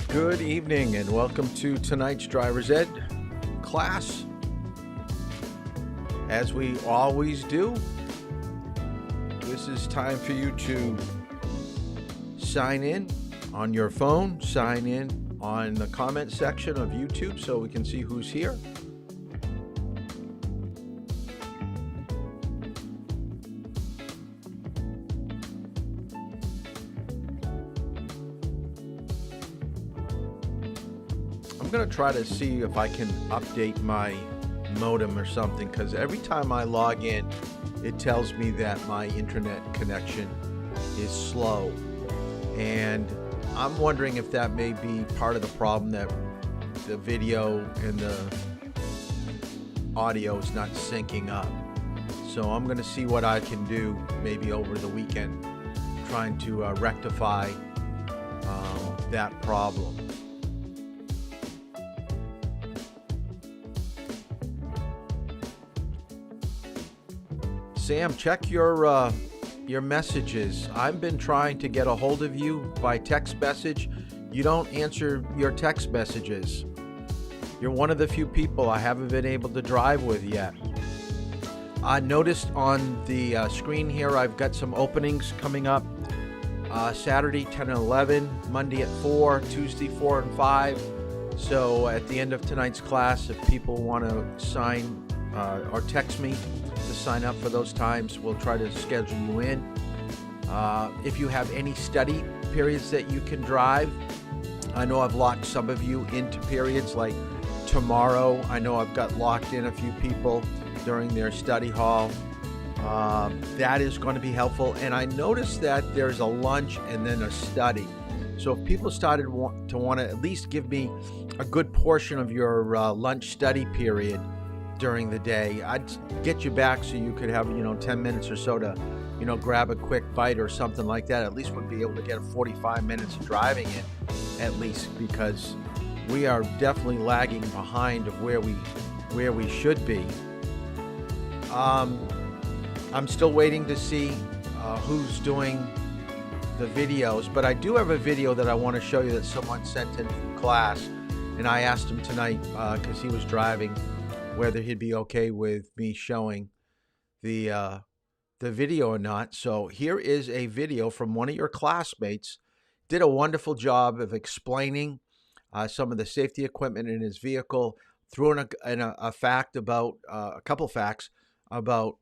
Good evening and welcome to tonight's Driver's Ed class. As we always do, this is time for you to sign in on your phone, sign in on the comment section of YouTube so we can see who's here. I'm going to try to see if I can update my modem or something, because every time I log in, it tells me that my internet connection is slow. And I'm wondering if that may be part of the problem, that the video and the audio is not syncing up. So I'm going to see what I can do maybe over the weekend, trying to rectify that problem. Sam, check your messages. I've been trying to get a hold of you by text message. You don't answer your text messages. You're one of the few people I haven't been able to drive with yet. I noticed on the screen here I've got some openings coming up. Saturday 10 and 11, Monday at 4, Tuesday 4 and 5. So at the end of tonight's class, if people want to sign or text me to sign up for those times, we'll try to schedule you in. If you have any study periods that you can drive, I know I've locked some of you into periods like tomorrow. I know I've got locked in a few people during their study hall. That is going to be helpful. And I noticed that there's a lunch and then a study. So if people started to want to at least give me a good portion of your lunch study period during the day, I'd get you back so you could have 10 minutes or so to grab a quick bite or something like that. At least we'd be able to get 45 minutes of driving in, at least, because we are definitely lagging behind of where we should be. I'm still waiting to see who's doing the videos, but I do have a video that I want to show you that someone sent in from class, and I asked him tonight because he was driving whether he'd be okay with me showing the video or not. So here is a video from one of your classmates. Did a wonderful job of explaining some of the safety equipment in his vehicle, threw in a fact about a couple facts about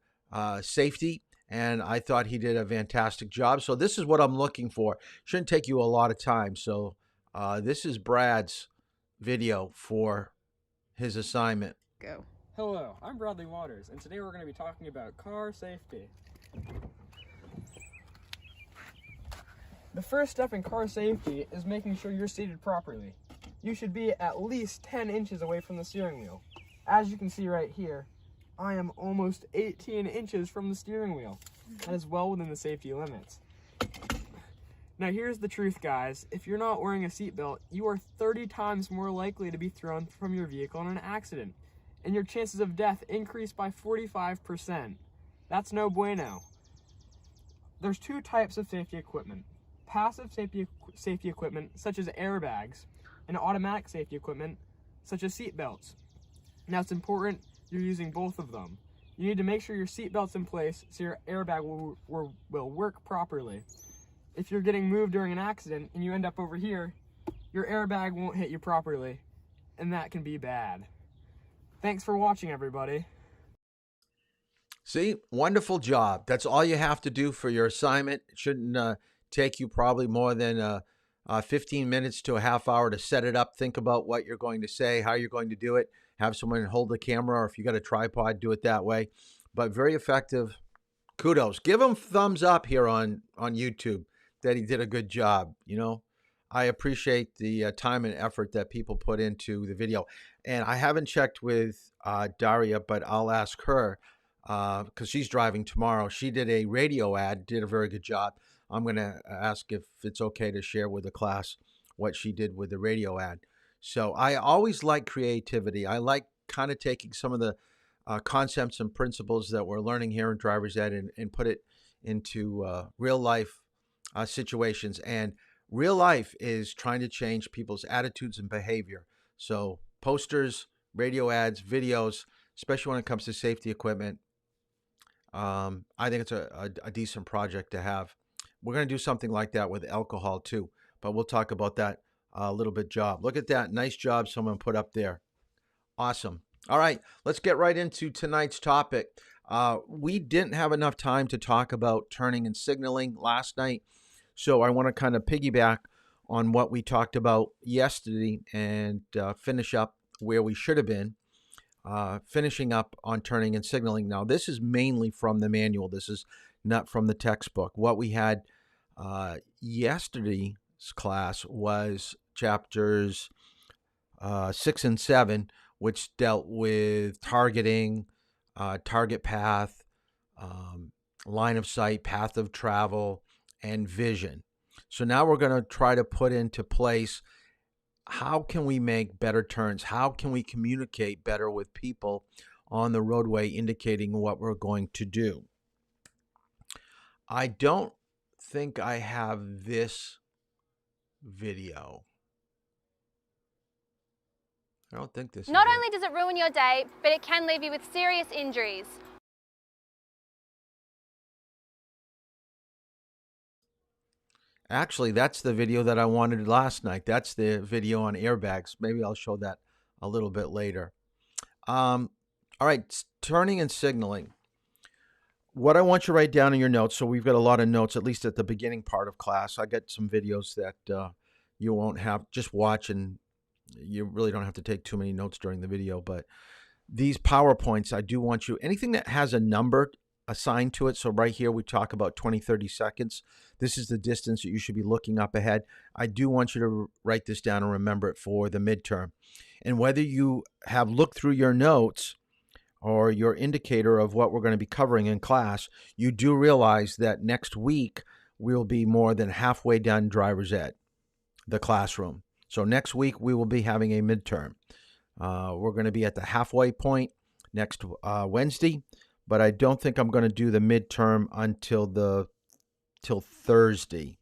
safety, and I thought he did a fantastic job. So this is what I'm looking for. Shouldn't take you a lot of time. So this is Brad's video for his assignment. Go. Hello, I'm Bradley Waters, and today we're going to be talking about car safety. The first step in car safety is making sure you're seated properly. You should be at least 10 inches away from the steering wheel. As you can see right here, I am almost 18 inches from the steering wheel. That is well within the safety limits. Now here's the truth, guys. If you're not wearing a seatbelt, you are 30 times more likely to be thrown from your vehicle in an accident, and your chances of death increase by 45%. That's no bueno. There's two types of safety equipment: passive safety equipment, such as airbags, and automatic safety equipment, such as seatbelts. Now it's important you're using both of them. You need to make sure your seatbelt's in place so your airbag will work properly. If you're getting moved during an accident and you end up over here, your airbag won't hit you properly, and that can be bad. Thanks for watching, everybody. See, wonderful job. That's all you have to do for your assignment. It shouldn't take you probably more than 15 minutes to a half hour to set it up. Think about what you're going to say, how you're going to do it. Have someone hold the camera, or if you got a tripod, do it that way. But very effective. Kudos. Give him thumbs up here on YouTube that he did a good job. I appreciate the time and effort that people put into the video. And I haven't checked with Daria, but I'll ask her because she's driving tomorrow. She did a radio ad, did a very good job. I'm going to ask if it's okay to share with the class what she did with the radio ad. So I always like creativity. I like kind of taking some of the concepts and principles that we're learning here in Driver's Ed and put it into real life situations. And Real life is trying to change people's attitudes and behavior. So posters, radio ads, videos, especially when it comes to safety equipment, I think it's a decent project to have. We're going to do something like that with alcohol too, but we'll talk about that a little bit. Job. Look at that. Nice job someone put up there. Awesome. All right, let's get right into tonight's topic. We didn't have enough time to talk about turning and signaling last night, so I want to kind of piggyback on what we talked about yesterday and finish up where we should have been, finishing up on turning and signaling. Now, this is mainly from the manual. This is not from the textbook. What we had yesterday's class was chapters 6 and 7, which dealt with targeting, target path, line of sight, path of travel, and vision. So now we're going to try to put into place, how can we make better turns? How can we communicate better with people on the roadway, indicating what we're going to do? I don't think I have this video. I don't think this Not only does it ruin your day, but it can leave you with serious injuries. Actually, that's the video that I wanted last night. That's the video on airbags. Maybe I'll show that a little bit later. All right, turning and signaling. What I want you to write down in your notes, so we've got a lot of notes, at least at the beginning part of class. I got some videos that you won't have, just watch, and you really don't have to take too many notes during the video. But these PowerPoints, I do want you, anything that has a number assigned to it. So right here, we talk about 20, 30 seconds. This is the distance that you should be looking up ahead. I do want you to write this down and remember it for the midterm. And whether you have looked through your notes or your indicator of what we're going to be covering in class, you do realize that next week we'll be more than halfway done driver's ed, the classroom. So next week we will be having a midterm. We're going to be at the halfway point next Wednesday, but I don't think I'm going to do the midterm till Thursday.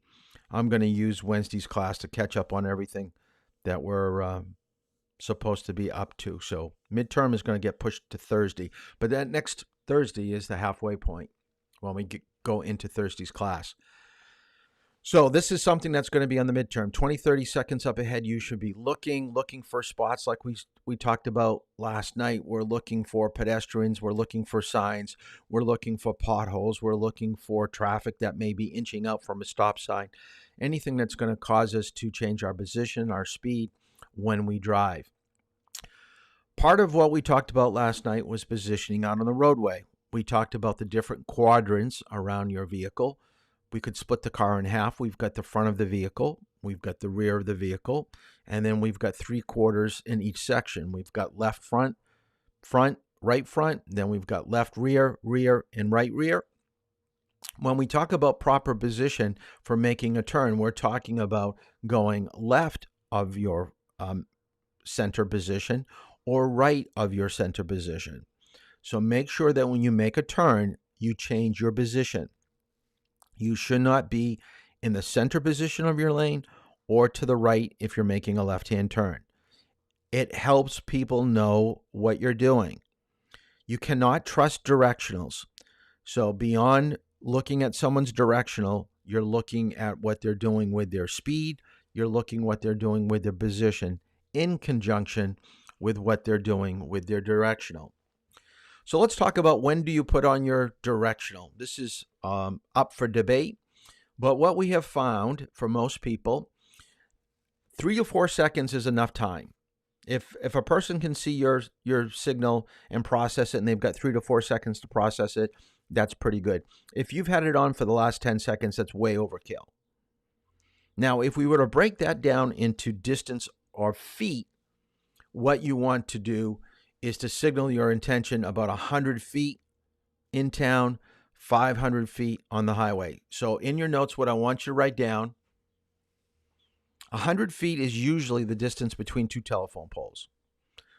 I'm going to use Wednesday's class to catch up on everything that we're supposed to be up to. So midterm is going to get pushed to Thursday, but that next Thursday is the halfway point when we go into Thursday's class. So this is something that's going to be on the midterm. 20, 30 seconds up ahead, you should be looking for spots like we talked about last night. We're looking for pedestrians. We're looking for signs. We're looking for potholes. We're looking for traffic that may be inching out from a stop sign. Anything that's going to cause us to change our position, our speed when we drive. Part of what we talked about last night was positioning out on the roadway. We talked about the different quadrants around your vehicle. We could split the car in half. We've got the front of the vehicle, we've got the rear of the vehicle, and then we've got 3/4 in each section. We've got left front, right front, then we've got left rear, and right rear. When we talk about proper position for making a turn, we're talking about going left of your center position or right of your center position. So make sure that when you make a turn, you change your position. You should not be in the center position of your lane or to the right if you're making a left-hand turn. It helps people know what you're doing. You cannot trust directionals. So beyond looking at someone's directional, you're looking at what they're doing with their speed. You're looking what they're doing with their position in conjunction with what they're doing with their directional. So let's talk about, when do you put on your directional? This is up for debate, but what we have found for most people, 3 to 4 seconds is enough time. If a person can see your signal and process it, and they've got 3 to 4 seconds to process it, that's pretty good. If you've had it on for the last 10 seconds, that's way overkill. Now, if we were to break that down into distance or feet, what you want to do is to signal your intention about 100 feet in town, 500 feet on the highway. So in your notes, what I want you to write down, 100 feet is usually the distance between 2 telephone poles.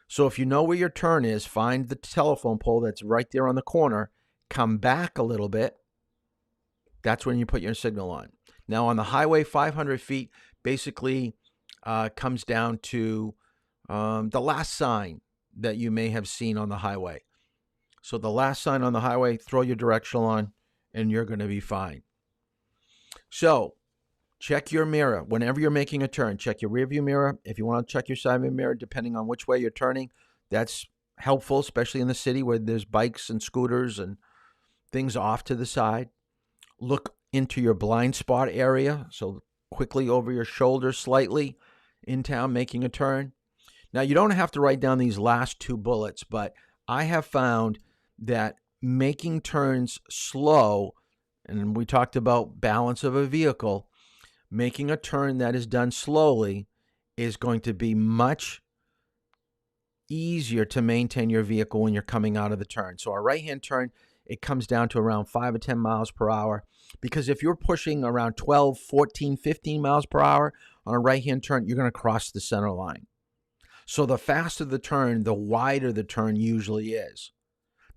So if you know where your turn is, find the telephone pole that's right there on the corner, come back a little bit. That's when you put your signal on. Now on the highway, 500 feet basically comes down to the last sign that you may have seen on the highway. So the last sign on the highway, throw your directional on, and you're going to be fine. So check your mirror. Whenever you're making a turn, check your rearview mirror. If you want to check your side mirror, depending on which way you're turning, that's helpful, especially in the city where there's bikes and scooters and things off to the side. Look into your blind spot area, so quickly over your shoulder slightly in town making a turn. Now, you don't have to write down these last two bullets, but I have found that making turns slow, and we talked about balance of a vehicle, making a turn that is done slowly is going to be much easier to maintain your vehicle when you're coming out of the turn. So a right-hand turn, it comes down to around 5 or 10 miles per hour, because if you're pushing around 12, 14, 15 miles per hour on a right-hand turn, you're going to cross the center line. So the faster the turn, the wider the turn usually is.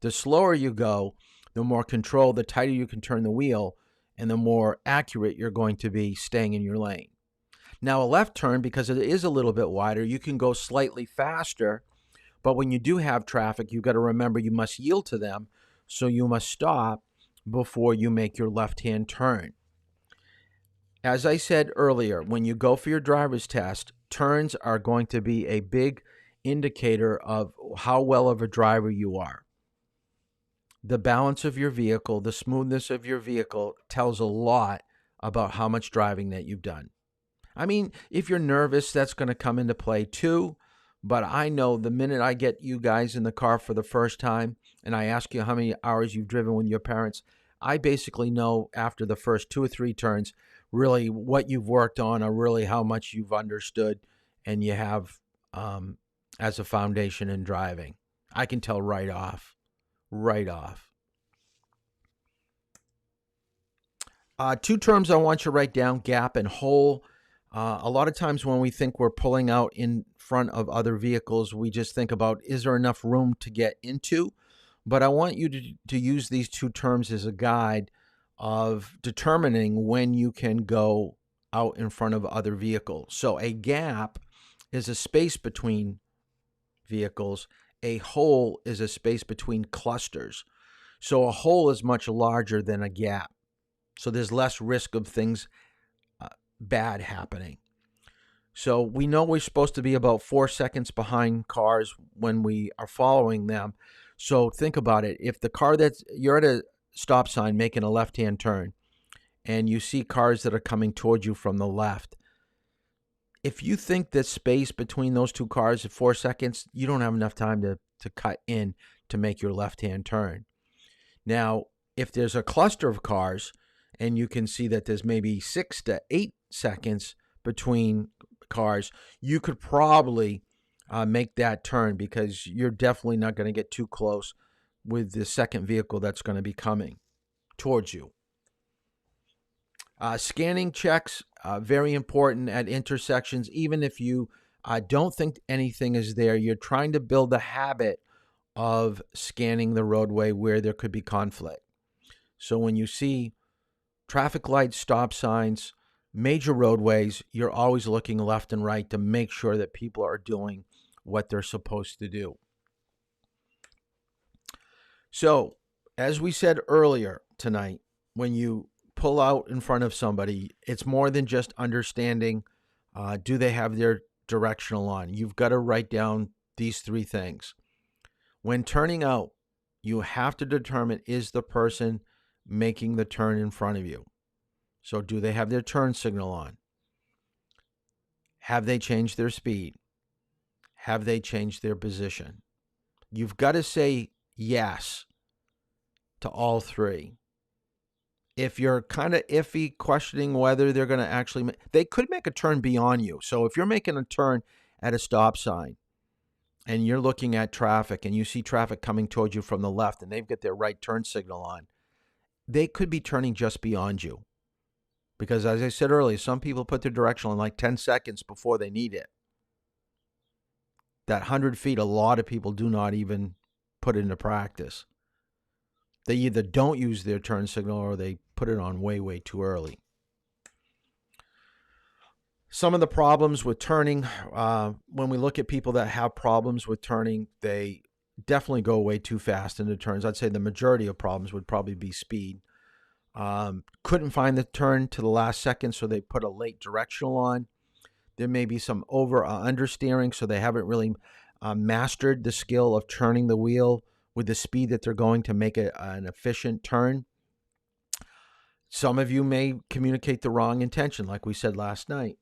The slower you go, the more control, the tighter you can turn the wheel, and the more accurate you're going to be staying in your lane. Now, a left turn, because it is a little bit wider, you can go slightly faster, but when you do have traffic, you've got to remember you must yield to them, so you must stop before you make your left-hand turn. As I said earlier, when you go for your driver's test, turns are going to be a big indicator of how well of a driver you are. The balance of your vehicle, the smoothness of your vehicle tells a lot about how much driving that you've done. I mean, if you're nervous, that's going to come into play too. But I know the minute I get you guys in the car for the first time and I ask you how many hours you've driven with your parents, I basically know after the first 2 or 3 turns really what you've worked on or really how much you've understood and you have as a foundation in driving. I can tell right off. Right off. 2 terms I want you to write down, gap and hole. A lot of times when we think we're pulling out in front of other vehicles, we just think about, is there enough room to get into? But I want you to use these 2 terms as a guide of determining when you can go out in front of other vehicles. So a gap is a space between vehicles. A hole is a space between clusters. So a hole is much larger than a gap. So there's less risk of things bad happening. So we know we're supposed to be about 4 seconds behind cars when we are following them. So think about it. If the car you're at a stop sign making a left-hand turn and you see cars that are coming towards you from the left, if you think the space between those 2 cars is 4 seconds, you don't have enough time to cut in to make your left-hand turn. Now, if there's a cluster of cars and you can see that there's maybe 6 to 8 seconds between cars, you could probably make that turn because you're definitely not going to get too close with the second vehicle that's going to be coming towards you. Scanning checks, very important at intersections. Even if you don't think anything is there, you're trying to build a habit of scanning the roadway where there could be conflict. So when you see traffic lights, stop signs, major roadways, you're always looking left and right to make sure that people are doing what they're supposed to do. So, as we said earlier tonight, when you pull out in front of somebody, it's more than just understanding, do they have their directional on? You've got to write down these 3 things. When turning out, you have to determine, is the person making the turn in front of you? So do they have their turn signal on? Have they changed their speed? Have they changed their position? You've got to say yes to all 3. If you're kind of iffy, questioning whether they're going to actually they could make a turn beyond you. So if you're making a turn at a stop sign and you're looking at traffic and you see traffic coming towards you from the left and they've got their right turn signal on, they could be turning just beyond you. Because as I said earlier, some people put their directional in like 10 seconds before they need it. That 100 feet, a lot of people do not even put into practice. They either don't use their turn signal or they put it on way, way too early. Some of the problems with turning, when we look at people that have problems with turning, they definitely go way too fast into turns. I'd say the majority of problems would probably be speed. Couldn't find the turn to the last second, so they put a late directional on. There may be some over or understeering, so they haven't really mastered the skill of turning the wheel with the speed that they're going to make an efficient turn. Some of you may communicate the wrong intention, like we said last night.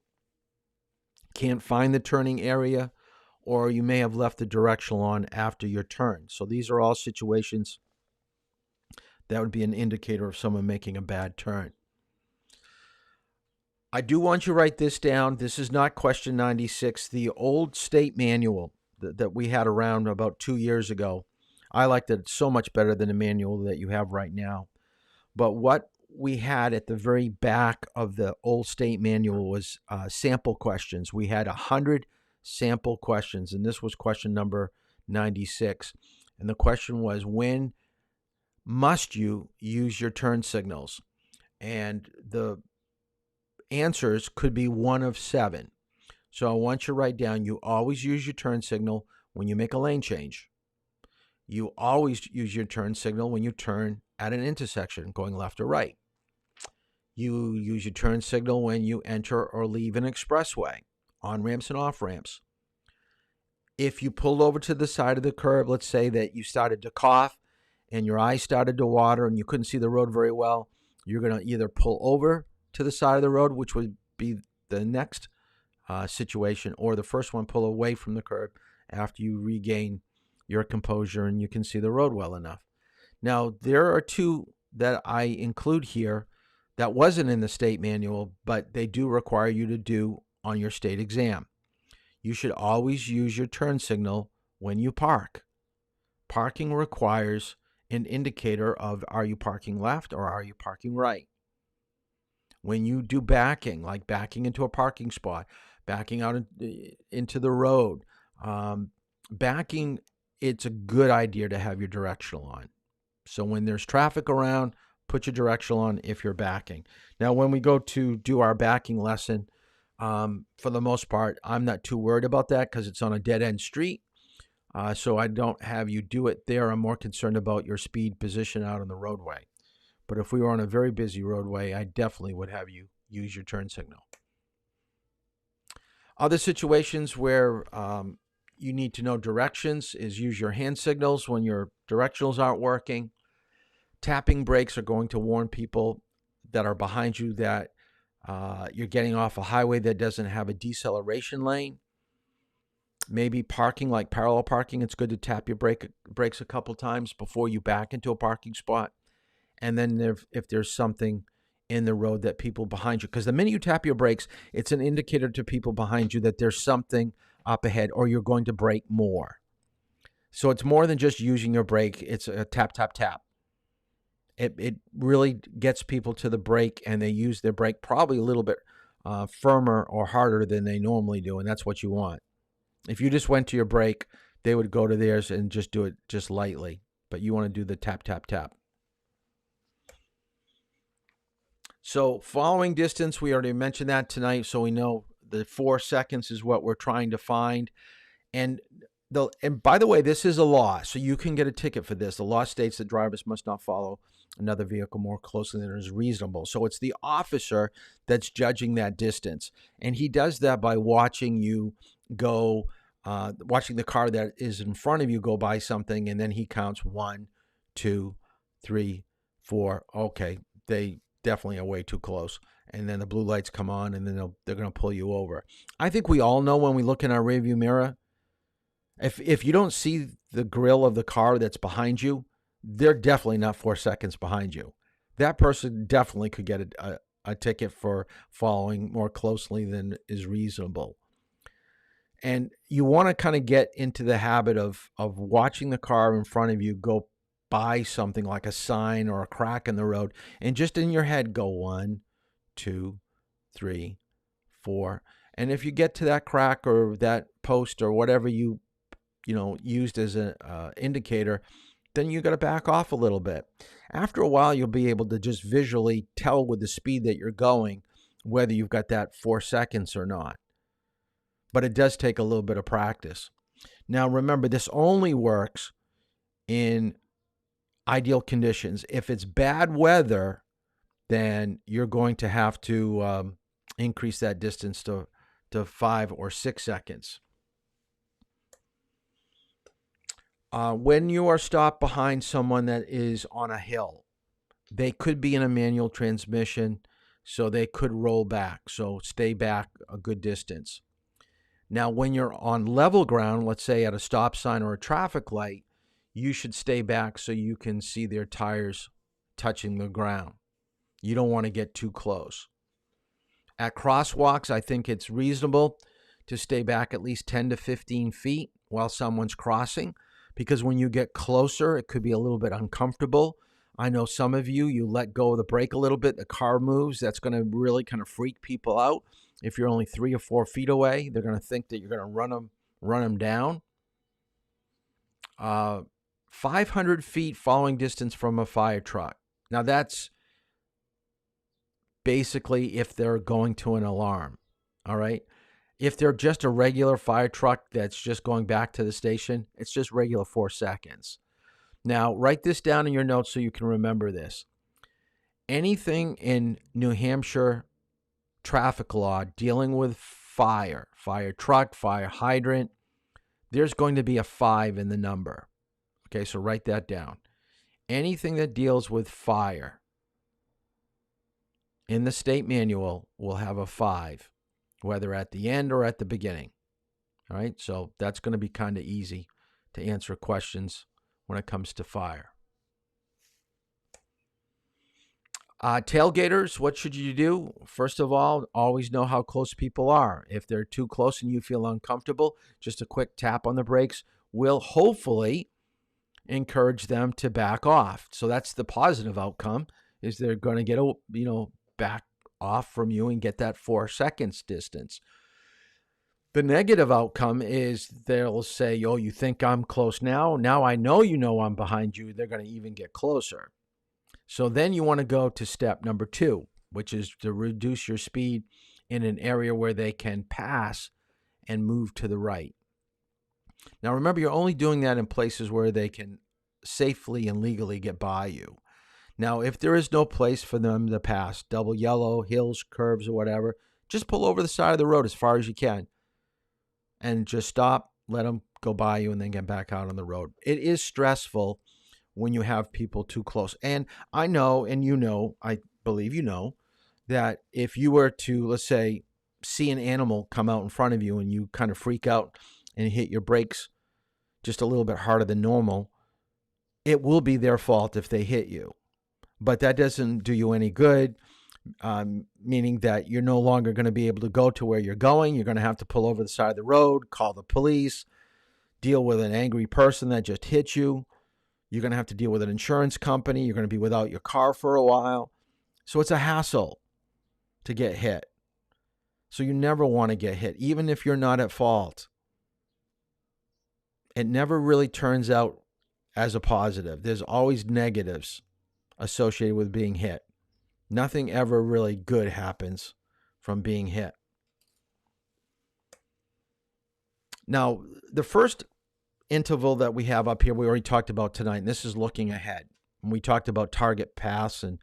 Can't find the turning area, or you may have left the directional on after your turn. So these are all situations that would be an indicator of someone making a bad turn. I do want you to write this down. This is not question 96. The old state manual that we had around about 2 years ago, I liked it so much better than the manual that you have right now. But what we had at the very back of the old state manual was sample questions. We had 100 sample questions, and this was question number 96. And the question was, when must you use your turn signals? And the answers could be one of 7. So I want you to write down, you always use your turn signal when you make a lane change. You always use your turn signal when you turn at an intersection, going left or right. You use your turn signal when you enter or leave an expressway, on ramps and off ramps. If you pulled over to the side of the curb, let's say that you started to cough and your eyes started to water and you couldn't see the road very well, you're going to either pull over to the side of the road, which would be the next situation, or the first one, pull away from the curb after you regain your composure and you can see the road well enough. Now, there are 2 that I include here that wasn't in the state manual, but they do require you to do on your state exam. You should always use your turn signal when you park. Parking requires an indicator of, are you parking left or are you parking right? When you do backing, like backing into a parking spot, backing out into the road, backing, it's a good idea to have your directional on. So when there's traffic around, put your directional on if you're backing. Now, when we go to do our backing lesson, for the most part, I'm not too worried about that because it's on a dead-end street. So I don't have you do it there. I'm more concerned about your speed position out on the roadway. But if we were on a very busy roadway, I definitely would have you use your turn signal. Other situations where you need to know directions is use your hand signals when your directionals aren't working. Tapping brakes are going to warn people that are behind you that you're getting off a highway that doesn't have a deceleration lane. Maybe parking, like parallel parking, it's good to tap your brakes a couple times before you back into a parking spot. And then if there's something in the road that people behind you, because the minute you tap your brakes, it's an indicator to people behind you that there's something up ahead or you're going to brake more. So it's more than just using your brake. It's a tap, tap, tap. It really gets people to the brake, and they use their brake probably a little bit firmer or harder than they normally do, and that's what you want. If you just went to your brake, they would go to theirs and just do it just lightly, but you want to do the tap, tap, tap. So following distance, we already mentioned that tonight, so we know the 4 seconds is what we're trying to find. And by the way, this is a law, so you can get a ticket for this. The law states that drivers must not follow another vehicle more closely than is reasonable. So it's the officer that's judging that distance. And he does that by watching you go, watching the car that is in front of you go by something, and then he counts 1, 2, 3, 4. Okay, they definitely are way too close. And then the blue lights come on, and then they're going to pull you over. I think we all know when we look in our rearview mirror, if you don't see the grill of the car that's behind you, they're definitely not 4 seconds behind you. That person definitely could get a ticket for following more closely than is reasonable. And you want to kind of get into the habit of watching the car in front of you go by something like a sign or a crack in the road, and just in your head go 1, 2, 3, 4. And if you get to that crack or that post or whatever you used as an indicator, then you got to back off a little bit. After a while, you'll be able to just visually tell with the speed that you're going whether you've got that 4 seconds or not. But it does take a little bit of practice. Now, remember, this only works in ideal conditions. If it's bad weather, then you're going to have to increase that distance to 5 or 6 seconds. When you are stopped behind someone that is on a hill, they could be in a manual transmission, so they could roll back. So stay back a good distance. Now, when you're on level ground, let's say at a stop sign or a traffic light, you should stay back so you can see their tires touching the ground. You don't want to get too close. At crosswalks, I think it's reasonable to stay back at least 10 to 15 feet while someone's crossing, because when you get closer, it could be a little bit uncomfortable. I know some of you let go of the brake a little bit, the car moves. That's going to really kind of freak people out. If you're only 3 or 4 feet away, they're going to think that you're going to run them down. 500 feet following distance from a fire truck. Now, that's basically if they're going to an alarm, all right? If they're just a regular fire truck that's just going back to the station, it's just regular 4 seconds. Now, write this down in your notes so you can remember this. Anything in New Hampshire traffic law dealing with fire truck, fire hydrant, there's going to be a 5 in the number. Okay, so write that down. Anything that deals with fire in the state manual will have a 5, whether at the end or at the beginning. All right, so that's going to be kind of easy to answer questions when it comes to fire. Tailgaters, what should you do? First of all, always know how close people are. If they're too close and you feel uncomfortable, just a quick tap on the brakes will hopefully encourage them to back off. So that's the positive outcome, is they're going to get back off from you and get that 4 seconds distance. The negative outcome is they'll say, oh, you think I'm close now? Now I know you know I'm behind you. They're going to even get closer. So then you want to go to step number 2, which is to reduce your speed in an area where they can pass and move to the right. Now remember, you're only doing that in places where they can safely and legally get by you. Now, if there is no place for them to pass, double yellow, hills, curves, or whatever, just pull over the side of the road as far as you can and just stop, let them go by you, and then get back out on the road. It is stressful when you have people too close. And I know, and you know, I believe you know, that if you were to, let's say, see an animal come out in front of you and you kind of freak out and hit your brakes just a little bit harder than normal, it will be their fault if they hit you. But that doesn't do you any good, meaning that you're no longer going to be able to go to where you're going. You're going to have to pull over the side of the road, call the police, deal with an angry person that just hit you. You're going to have to deal with an insurance company. You're going to be without your car for a while. So it's a hassle to get hit. So you never want to get hit, even if you're not at fault. It never really turns out as a positive. There's always negatives associated with being hit. Nothing ever really good happens from being hit. Now, the first interval that we have up here, we already talked about tonight, and this is looking ahead. And we talked about target pass and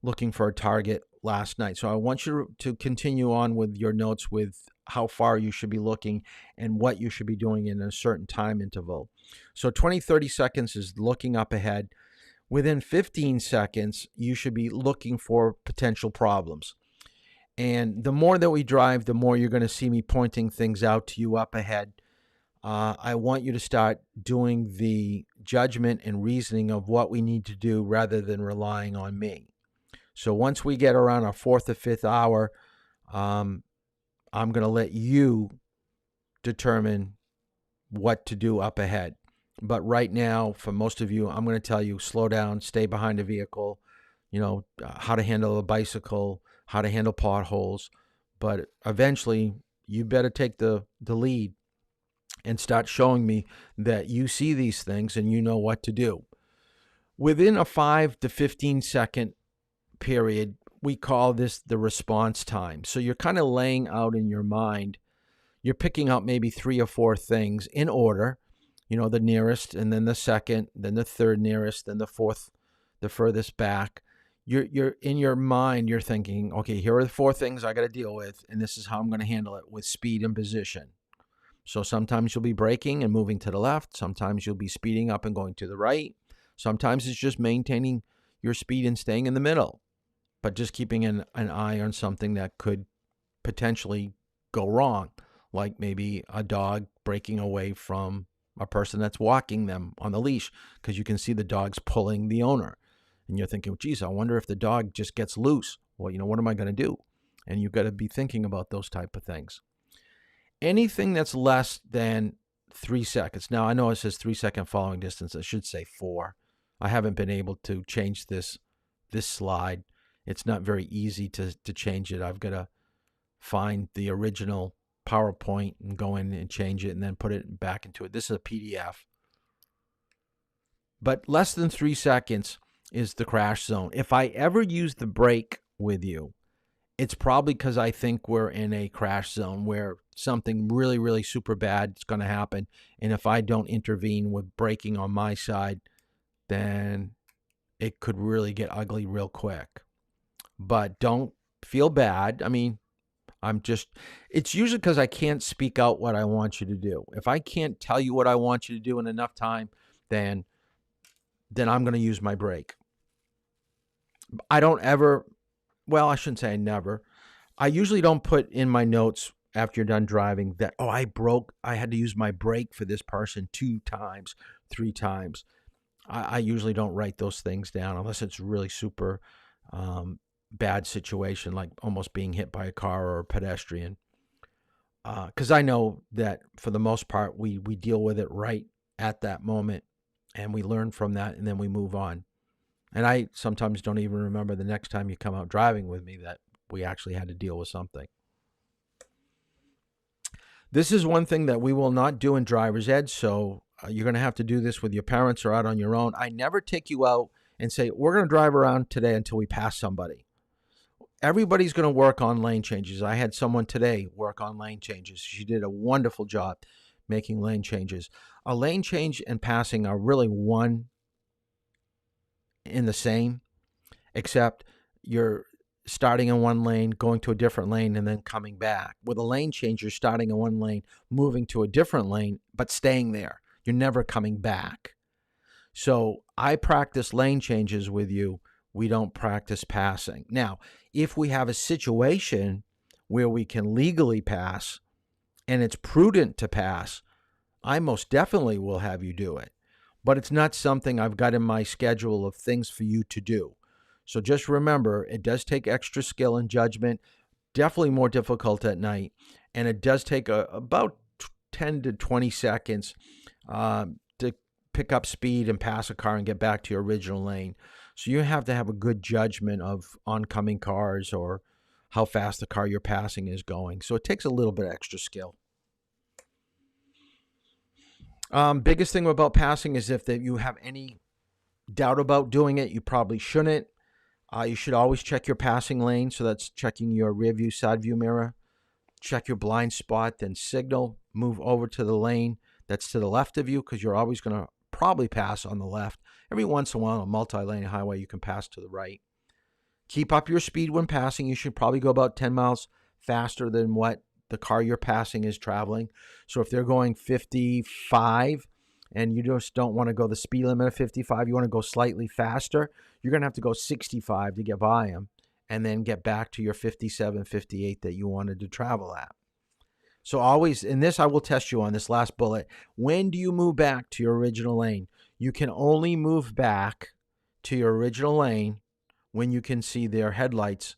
looking for a target last night. So I want you to continue on with your notes with how far you should be looking and what you should be doing in a certain time interval. So 20-30 seconds is looking up ahead. Within 15 seconds, you should be looking for potential problems. And the more that we drive, the more you're going to see me pointing things out to you up ahead. I want you to start doing the judgment and reasoning of what we need to do rather than relying on me. So once we get around our 4th or 5th hour, I'm going to let you determine what to do up ahead. But right now, for most of you, I'm going to tell you, slow down, stay behind a vehicle, how to handle a bicycle, how to handle potholes. But eventually, you better take the lead and start showing me that you see these things and you know what to do. Within a 5 to 15 second period, we call this the response time. So you're kind of laying out in your mind, you're picking out maybe 3 or 4 things in order, the nearest, and then the second, then the third nearest, then the fourth, the furthest back. You're in your mind, you're thinking, okay, here are the 4 things I got to deal with, and this is how I'm going to handle it with speed and position. So sometimes you'll be braking and moving to the left. Sometimes you'll be speeding up and going to the right. Sometimes it's just maintaining your speed and staying in the middle, but just keeping an eye on something that could potentially go wrong, like maybe a dog breaking away from a person that's walking them on the leash, because you can see the dog's pulling the owner. And you're thinking, geez, I wonder if the dog just gets loose. Well, what am I going to do? And you've got to be thinking about those type of things. Anything that's less than 3 seconds. Now, I know it says 3-second following distance. I should say 4. I haven't been able to change this slide. It's not very easy to change it. I've got to find the original PowerPoint and go in and change it and then put it back into it. This is a PDF. But less than 3 seconds is the crash zone. If I ever use the brake with you, it's probably because I think we're in a crash zone where something really, really super bad is going to happen. And if I don't intervene with braking on my side, then it could really get ugly real quick. But don't feel bad. I mean, it's usually because I can't speak out what I want you to do. If I can't tell you what I want you to do in enough time, then I'm going to use my brake. I don't ever, well, I shouldn't say I never. I usually don't put in my notes after you're done driving that, I had to use my brake for this person 2 times, 3 times. I usually don't write those things down unless it's really super bad situation, like almost being hit by a car or a pedestrian. Because I know that for the most part, we deal with it right at that moment, and we learn from that, and then we move on. And I sometimes don't even remember the next time you come out driving with me that we actually had to deal with something. This is one thing that we will not do in driver's ed, so you're going to have to do this with your parents or out on your own. I never take you out and say, we're going to drive around today until we pass somebody. Everybody's going to work on lane changes. I had someone today work on lane changes. She did a wonderful job making lane changes. A lane change and passing are really one in the same, except you're starting in one lane, going to a different lane, and then coming back. With a lane change, you're starting in one lane, moving to a different lane, but staying there. You're never coming back. So I practice lane changes with you. We don't practice passing. Now, if we have a situation where we can legally pass and it's prudent to pass, I most definitely will have you do it. But it's not something I've got in my schedule of things for you to do. So just remember, it does take extra skill and judgment, definitely more difficult at night, and it does take about 10 to 20 seconds to pick up speed and pass a car and get back to your original lane. So you have to have a good judgment of oncoming cars or how fast the car you're passing is going. So it takes a little bit of extra skill. Biggest thing about passing is if you have any doubt about doing it, you probably shouldn't. You should always check your passing lane. So that's checking your rear view, side view mirror. Check your blind spot, then signal. Move over to the lane that's to the left of you because you're always going to probably pass on the left. Every once in a while on a multi-lane highway, you can pass to the right. Keep up your speed when passing. You should probably go about 10 miles faster than what the car you're passing is traveling. So if they're going 55 and you just don't want to go the speed limit of 55, you want to go slightly faster, you're going to have to go 65 to get by them and then get back to your 57, 58 that you wanted to travel at. So always, in this I will test you on this last bullet, when do you move back to your original lane? You can only move back to your original lane when you can see their headlights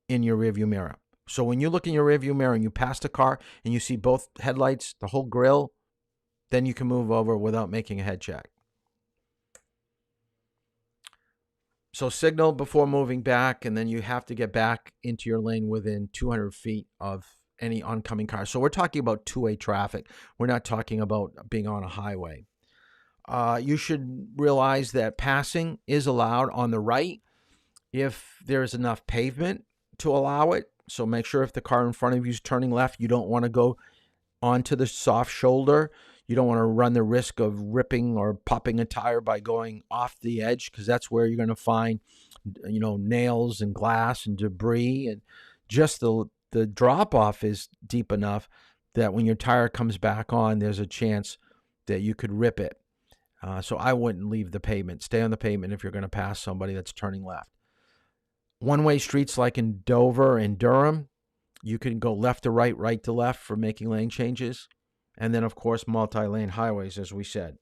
in your rearview mirror. So when you look in your rearview mirror and you pass the car and you see both headlights, the whole grill, then you can move over without making a head check. So signal before moving back, and then you have to get back into your lane within 200 feet of any oncoming car. So we're talking about two-way traffic. We're not talking about being on a highway. You should realize that passing is allowed on the right. if there's enough pavement to allow it. So make sure if the car in front of you is turning left, you don't want to go onto the soft shoulder. You don't want to run the risk of ripping or popping a tire by going off the edge, because that's where you're going to find, nails and glass and debris. And just the drop off is deep enough that when your tire comes back on, there's a chance that you could rip it. So I wouldn't leave the pavement. Stay on the pavement if you're going to pass somebody that's turning left. One-way streets like in Dover and Durham, you can go left to right, right to left for making lane changes. And then, of course, multi-lane highways, as we said.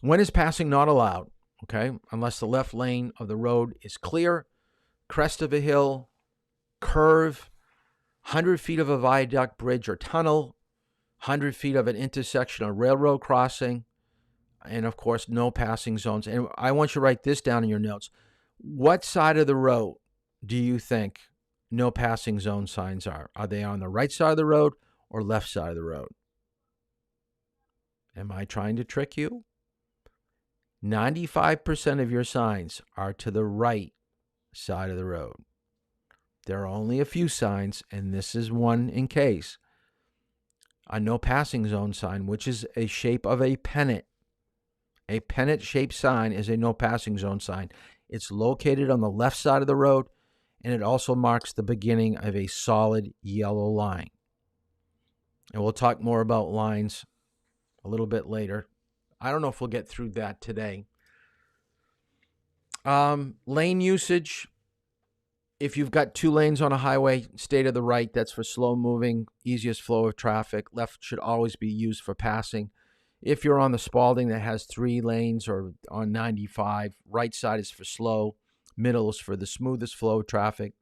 When is passing not allowed? Okay, unless the left lane of the road is clear, crest of a hill, curve, 100 feet of a viaduct, bridge, or tunnel, 100 feet of an intersection or railroad crossing, and, of course, no passing zones. And I want you to write this down in your notes. What side of the road do you think no passing zone signs are? Are they on the right side of the road or left side of the road? Am I trying to trick you? 95% of your signs are to the right side of the road. There are only a few signs, and this is one in case. A no passing zone sign, which is a shape of a pennant. A pennant-shaped sign is a no passing zone sign. It's located on the left side of the road, and it also marks the beginning of a solid yellow line. And we'll talk more about lines a little bit later. I don't know if we'll get through that today. Lane usage. If you've got 2 lanes on a highway, stay to the right. That's for slow moving, easiest flow of traffic. Left should always be used for passing. If you're on the Spalding that has 3 lanes, or on 95, right side is for slow, middle is for the smoothest flow of traffic.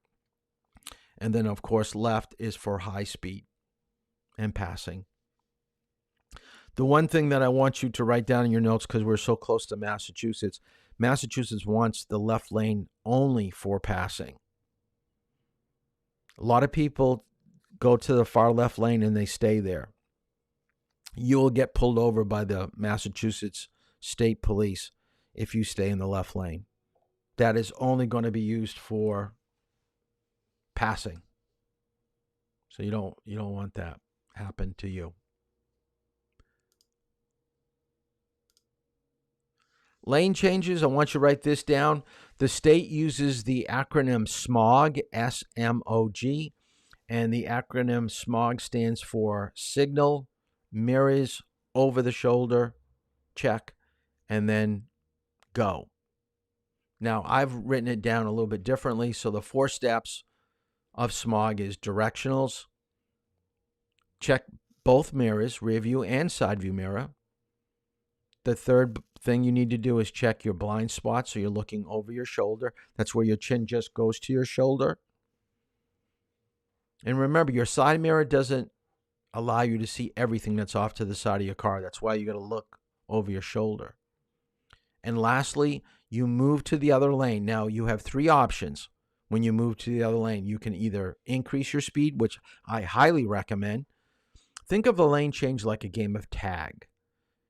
And then, of course, left is for high speed and passing. The one thing that I want you to write down in your notes, because we're so close to Massachusetts, Massachusetts wants the left lane only for passing. A lot of people go to the far left lane and they stay there. You will get pulled over by the Massachusetts State Police if you stay in the left lane. That is only going to be used for passing. So you don't want that happen to you. Lane changes, I want you to write this down. The state uses the acronym SMOG, S-M-O-G, and the acronym SMOG stands for signal, mirrors, over the shoulder, check, and then go. Now, I've written it down a little bit differently. So the 4 steps of SMOG is directionals, check both mirrors, rear view and side view mirror. The third thing you need to do is check your blind spot, so you're looking over your shoulder. That's where your chin just goes to your shoulder. And remember, your side mirror doesn't allow you to see everything that's off to the side of your car. That's why you got to look over your shoulder. And lastly, you move to the other lane. Now, you have 3 options when you move to the other lane. You can either increase your speed, which I highly recommend. Think of a lane change like a game of tag.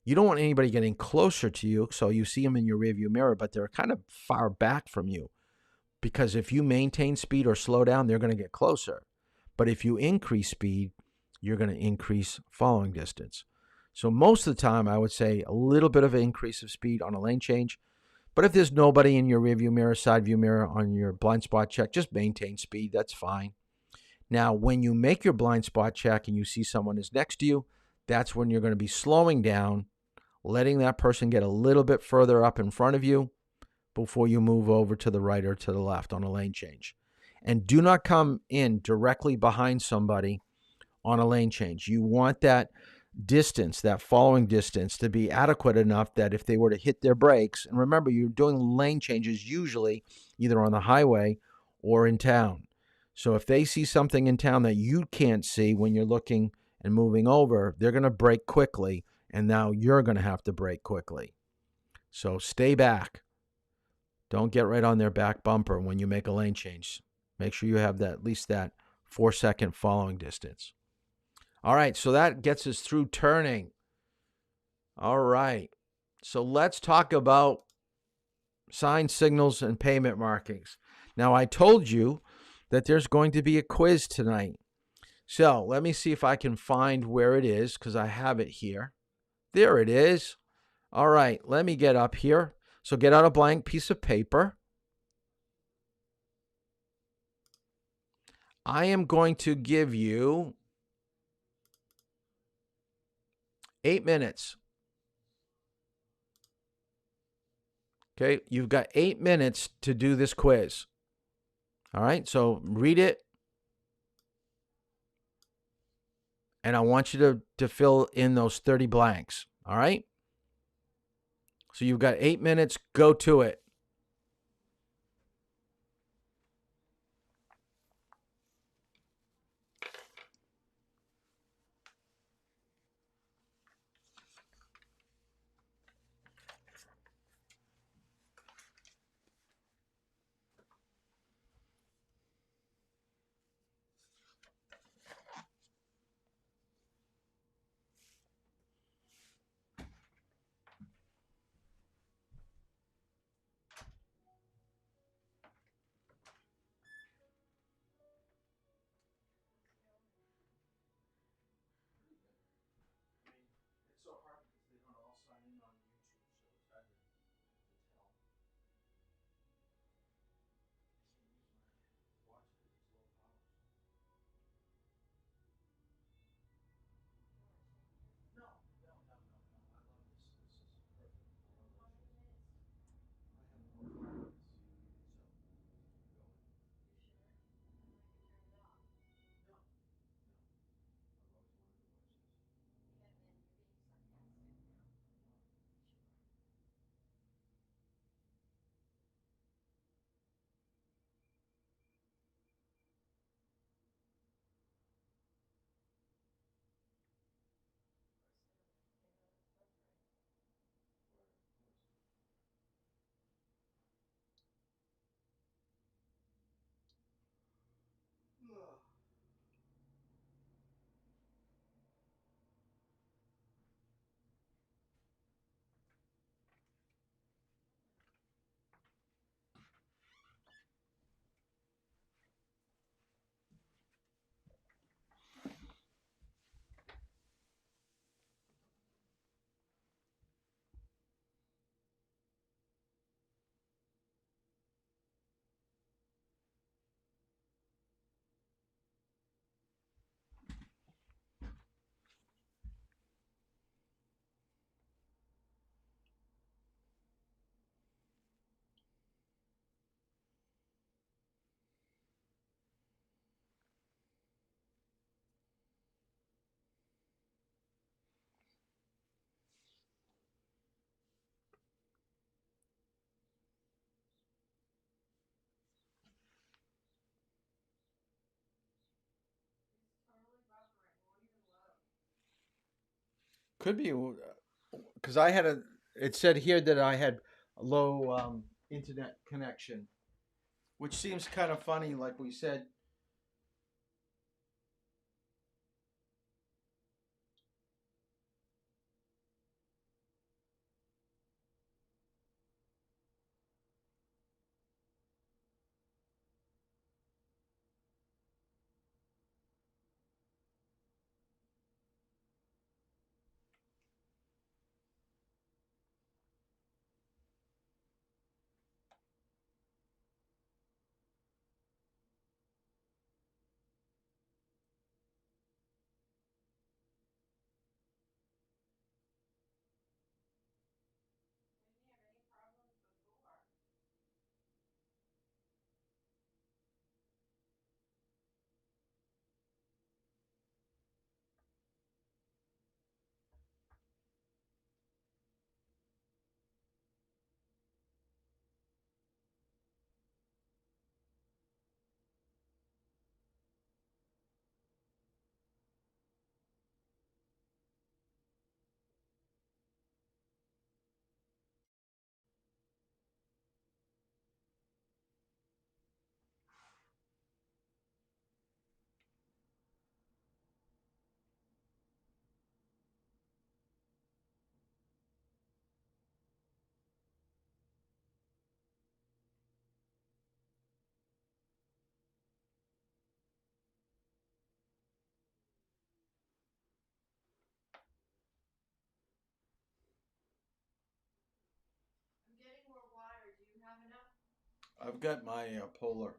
You don't want anybody getting closer to you, so you see them in your rearview mirror, but they're kind of far back from you. Because if you maintain speed or slow down, they're going to get closer. But if you increase speed, you're going to increase following distance. So most of the time, I would say a little bit of an increase of speed on a lane change. But if there's nobody in your rearview mirror, side view mirror, on your blind spot check, just maintain speed. That's fine. Now, when you make your blind spot check and you see someone is next to you, that's when you're going to be slowing down, letting that person get a little bit further up in front of you before you move over to the right or to the left on a lane change. And do not come in directly behind somebody on a lane change. You want that distance, that following distance, to be adequate enough that if they were to hit their brakes, and remember, you're doing lane changes usually either on the highway or in town. So if they see something in town that you can't see when you're looking and moving over, they're going to brake quickly, and now you're going to have to brake quickly. So stay back. Don't get right on their back bumper when you make a lane change. Make sure you have that, at least that 4-second following distance. All right, so that gets us through turning. All right, so let's talk about sign signals and pavement markings. Now, I told you that there's going to be a quiz tonight. So let me see if I can find where it is, because I have it here. There it is. All right, let me get up here. So get out a blank piece of paper. I am going to give you 8 minutes. Okay, you've got 8 minutes to do this quiz. All right, so read it. And I want you to fill in those 30 blanks. All right? So you've got 8 minutes. Go to it. It's so hard because they don't all sign in on YouTube, so it's hard to tell. Watch because it's low power. No, no, no, no, no. I love this. This is perfect. I have no issues. I have no problems. So keep going. No, no. I've always wanted to watch this. Could be because I had a. It said here that I had a low internet connection, which seems kind of funny. Like we said, I've got my polar.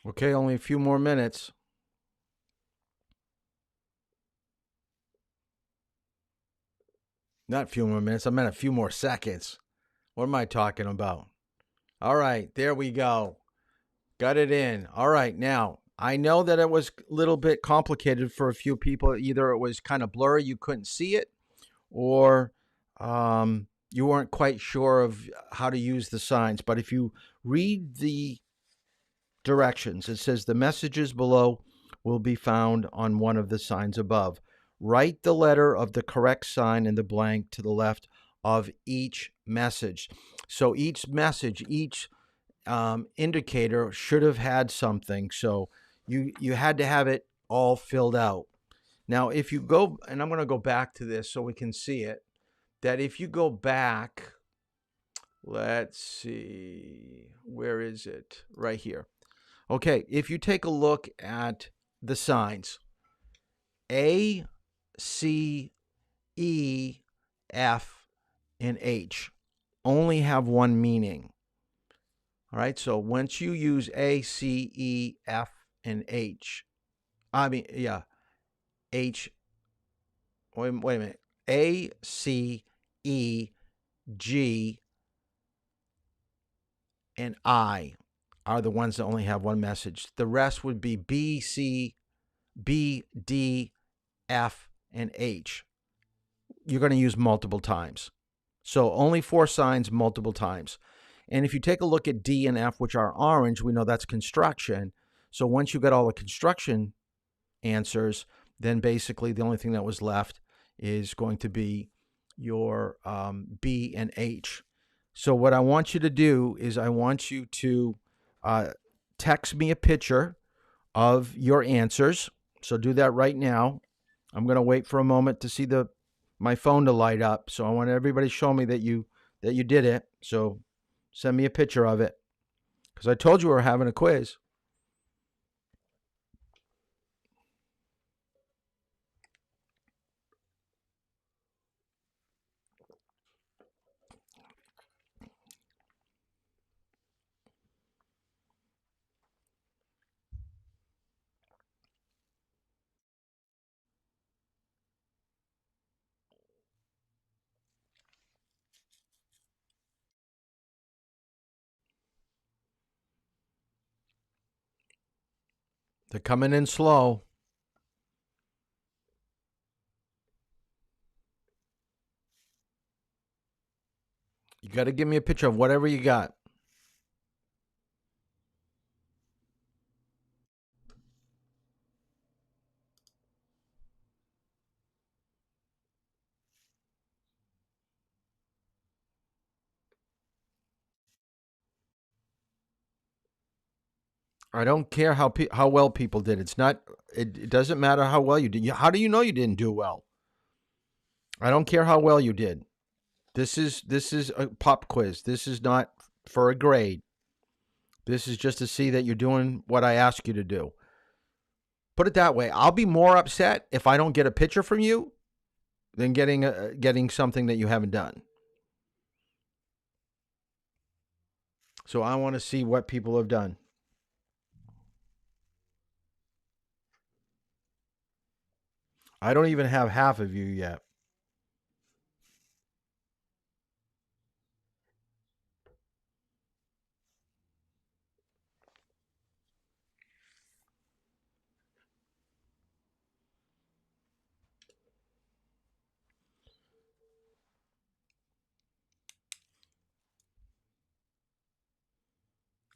Okay, only a few more minutes. Not a few more minutes. I meant a few more seconds. What am I talking about? All right, there we go. Got it in. All right, now I know that it was a little bit complicated for a few people. Either it was kind of blurry, you couldn't see it, or you weren't quite sure of how to use the signs. But if you read the directions, it says the messages below will be found on one of the signs above. Write the letter of the correct sign in the blank to the left of each message. So each message, each indicator should have had something. So you had to have it all filled out. Now, if you go, and I'm going to go back to this so we can see it, that if you go back, let's see, where is it? Right here. Okay, if you take a look at the signs, A, C, E, F, and H only have one meaning. All right, so once you use A, C, E, F, and H, H, wait a minute, A, C, E, G, and I are the ones that only have one message. The rest would be B, C, B, D, F, and H. You're going to use multiple times. So only 4 signs multiple times. And if you take a look at D and F, which are orange, we know that's construction. So once you get all the construction answers, then basically the only thing that was left is going to be your B and H. So what I want you to do is I want you to text me a picture of your answers. So do that right now. I'm going to wait for a moment to see my phone to light up. So I want everybody to show me that you did it. So send me a picture of it, because I told you we were having a quiz. They're coming in slow. You got to give me a picture of whatever you got. I don't care how well people did. It doesn't matter how well you did. How do you know you didn't do well? I don't care how well you did. This is a pop quiz. This is not for a grade. This is just to see that you're doing what I ask you to do. Put it that way. I'll be more upset if I don't get a picture from you than getting something that you haven't done. So I want to see what people have done. I don't even have half of you yet.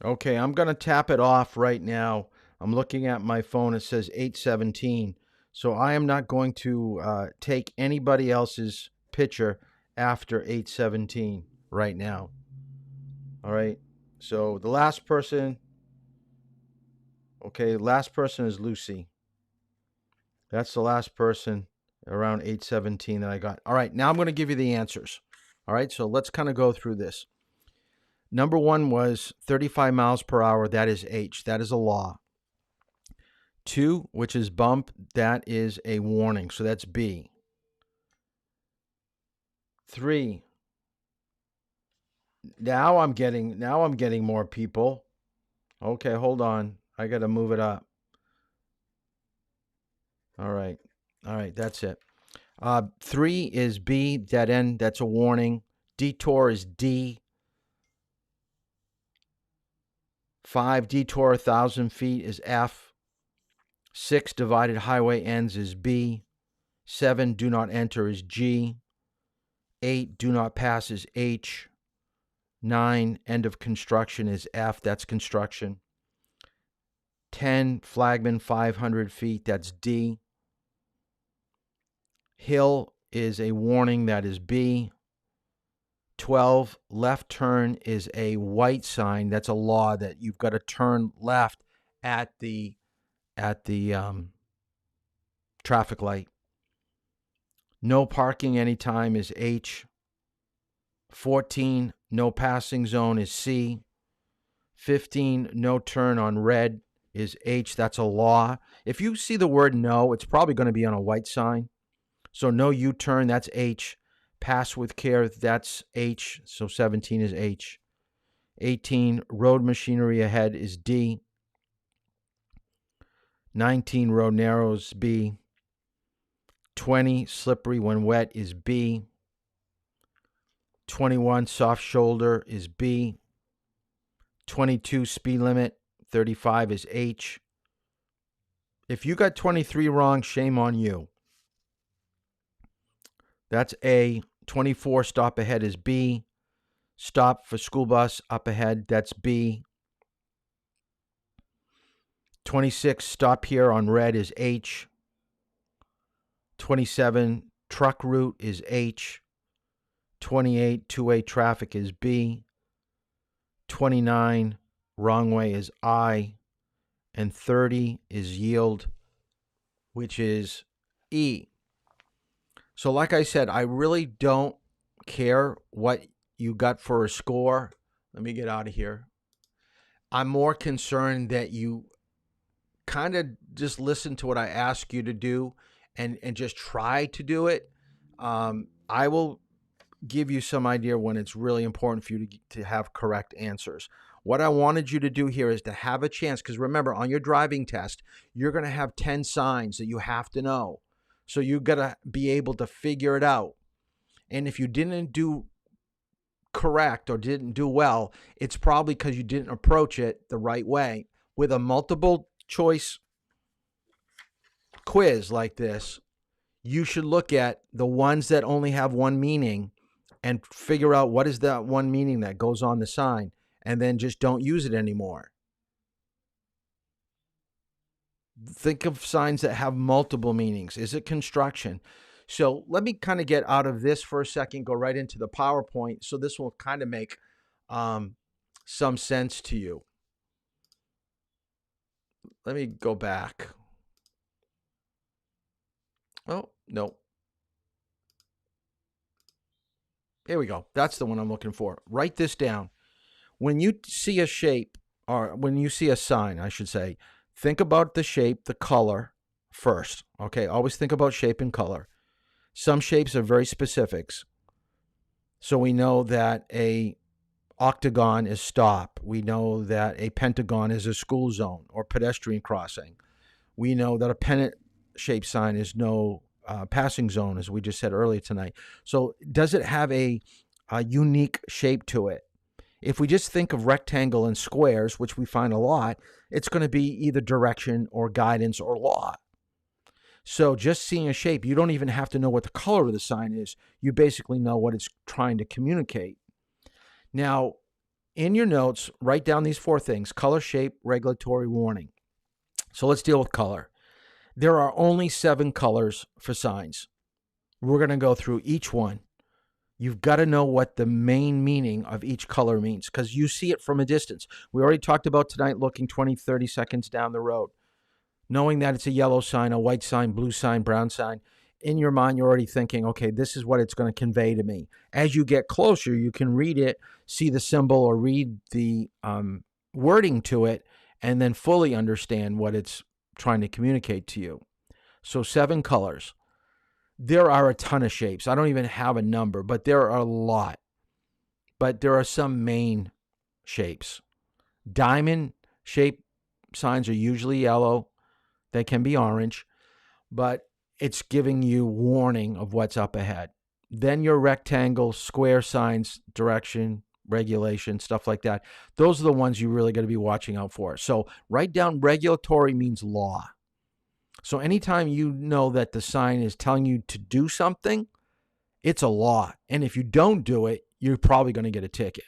Okay, I'm going to tap it off right now. I'm looking at my phone. It says 8:17. So I am not going to take anybody else's picture after 8:17 right now. All right. So the last person, last person is Lucy. That's the last person around 8:17 that I got. All right, now I'm going to give you the answers. All right, so let's kind of go through this. Number one was 35 miles per hour. That is H. That is a law. 2, which is bump, that is a warning. So that's B. 3. Now I'm getting more people. Okay, hold on. I got to move it up. All right, that's it. 3 is B, dead end. That's a warning. Detour is D. 5, detour 1,000 feet is F. 6, divided highway ends is B. 7, do not enter is G. 8, do not pass is H. 9, end of construction is F. That's construction. 10, flagman 500 feet. That's D. Hill is a warning. That is B. 12, left turn is a white sign. That's a law that you've got to turn left at the traffic light. No parking anytime is H. 14, no passing zone is C. 15, no turn on red is H. That's a law. If you see the word no, it's probably going to be on a white sign. So no U-turn, that's H. Pass with care, that's H. So 17 is H. 18, road machinery ahead is D. 19, road narrows B. 20, slippery when wet is B. 21, soft shoulder is B. 22, speed limit. 35 is H. If you got 23 wrong, shame on you. That's A. 24, stop ahead is B. Stop for school bus up ahead, that's B. 26, stop here on red is H. 27, truck route is H. 28, two-way traffic is B. 29, wrong way is I, and 30 is yield, which is E. So like I said, I really don't care what you got for a score. Let me get out of here. I'm more concerned that you kind of just listen to what I ask you to do and just try to do it. I will give you some idea when it's really important for you to have correct answers. What I wanted you to do here is to have a chance, because remember, on your driving test, you're going to have 10 signs that you have to know. So you got to be able to figure it out. And if you didn't do correct or didn't do well, it's probably because you didn't approach it the right way. With a multiple choice quiz like this, you should look at the ones that only have one meaning and figure out what is that one meaning that goes on the sign, and then just don't use it anymore. Think of signs that have multiple meanings. Is it construction? So let me kind of get out of this for a second, go right into the PowerPoint, so this will kind of make some sense to you. Let me go back. Oh, no. Here we go. That's the one I'm looking for. Write this down. When you see a shape, or when you see a sign, I should say, think about the shape, the color first. Okay, always think about shape and color. Some shapes are very specifics. So we know that a octagon is stop. We know that a pentagon is a school zone or pedestrian crossing. We know that a pennant-shaped sign is no passing zone, as we just said earlier tonight. So does it have a unique shape to it? If we just think of rectangle and squares, which we find a lot, it's going to be either direction or guidance or law. So just seeing a shape, you don't even have to know what the color of the sign is. You basically know what it's trying to communicate. Now, in your notes, write down these 4 things: color, shape, regulatory, warning. So let's deal with color. There are only 7 colors for signs. We're going to go through each one. You've got to know what the main meaning of each color means, because you see it from a distance. We already talked about tonight looking 20, 30 seconds down the road. Knowing that it's a yellow sign, a white sign, blue sign, brown sign, in your mind, you're already thinking, okay, this is what it's going to convey to me. As you get closer, you can read it, see the symbol, or read the wording to it, and then fully understand what it's trying to communicate to you. So 7 colors. There are a ton of shapes. I don't even have a number, but there are a lot. But there are some main shapes. Diamond shaped signs are usually yellow. They can be orange, but it's giving you warning of what's up ahead. Then your rectangle, square signs, direction, regulation, stuff like that. Those are the ones you really got to be watching out for. So write down regulatory means law. So anytime you know that the sign is telling you to do something, it's a law. And if you don't do it, you're probably going to get a ticket.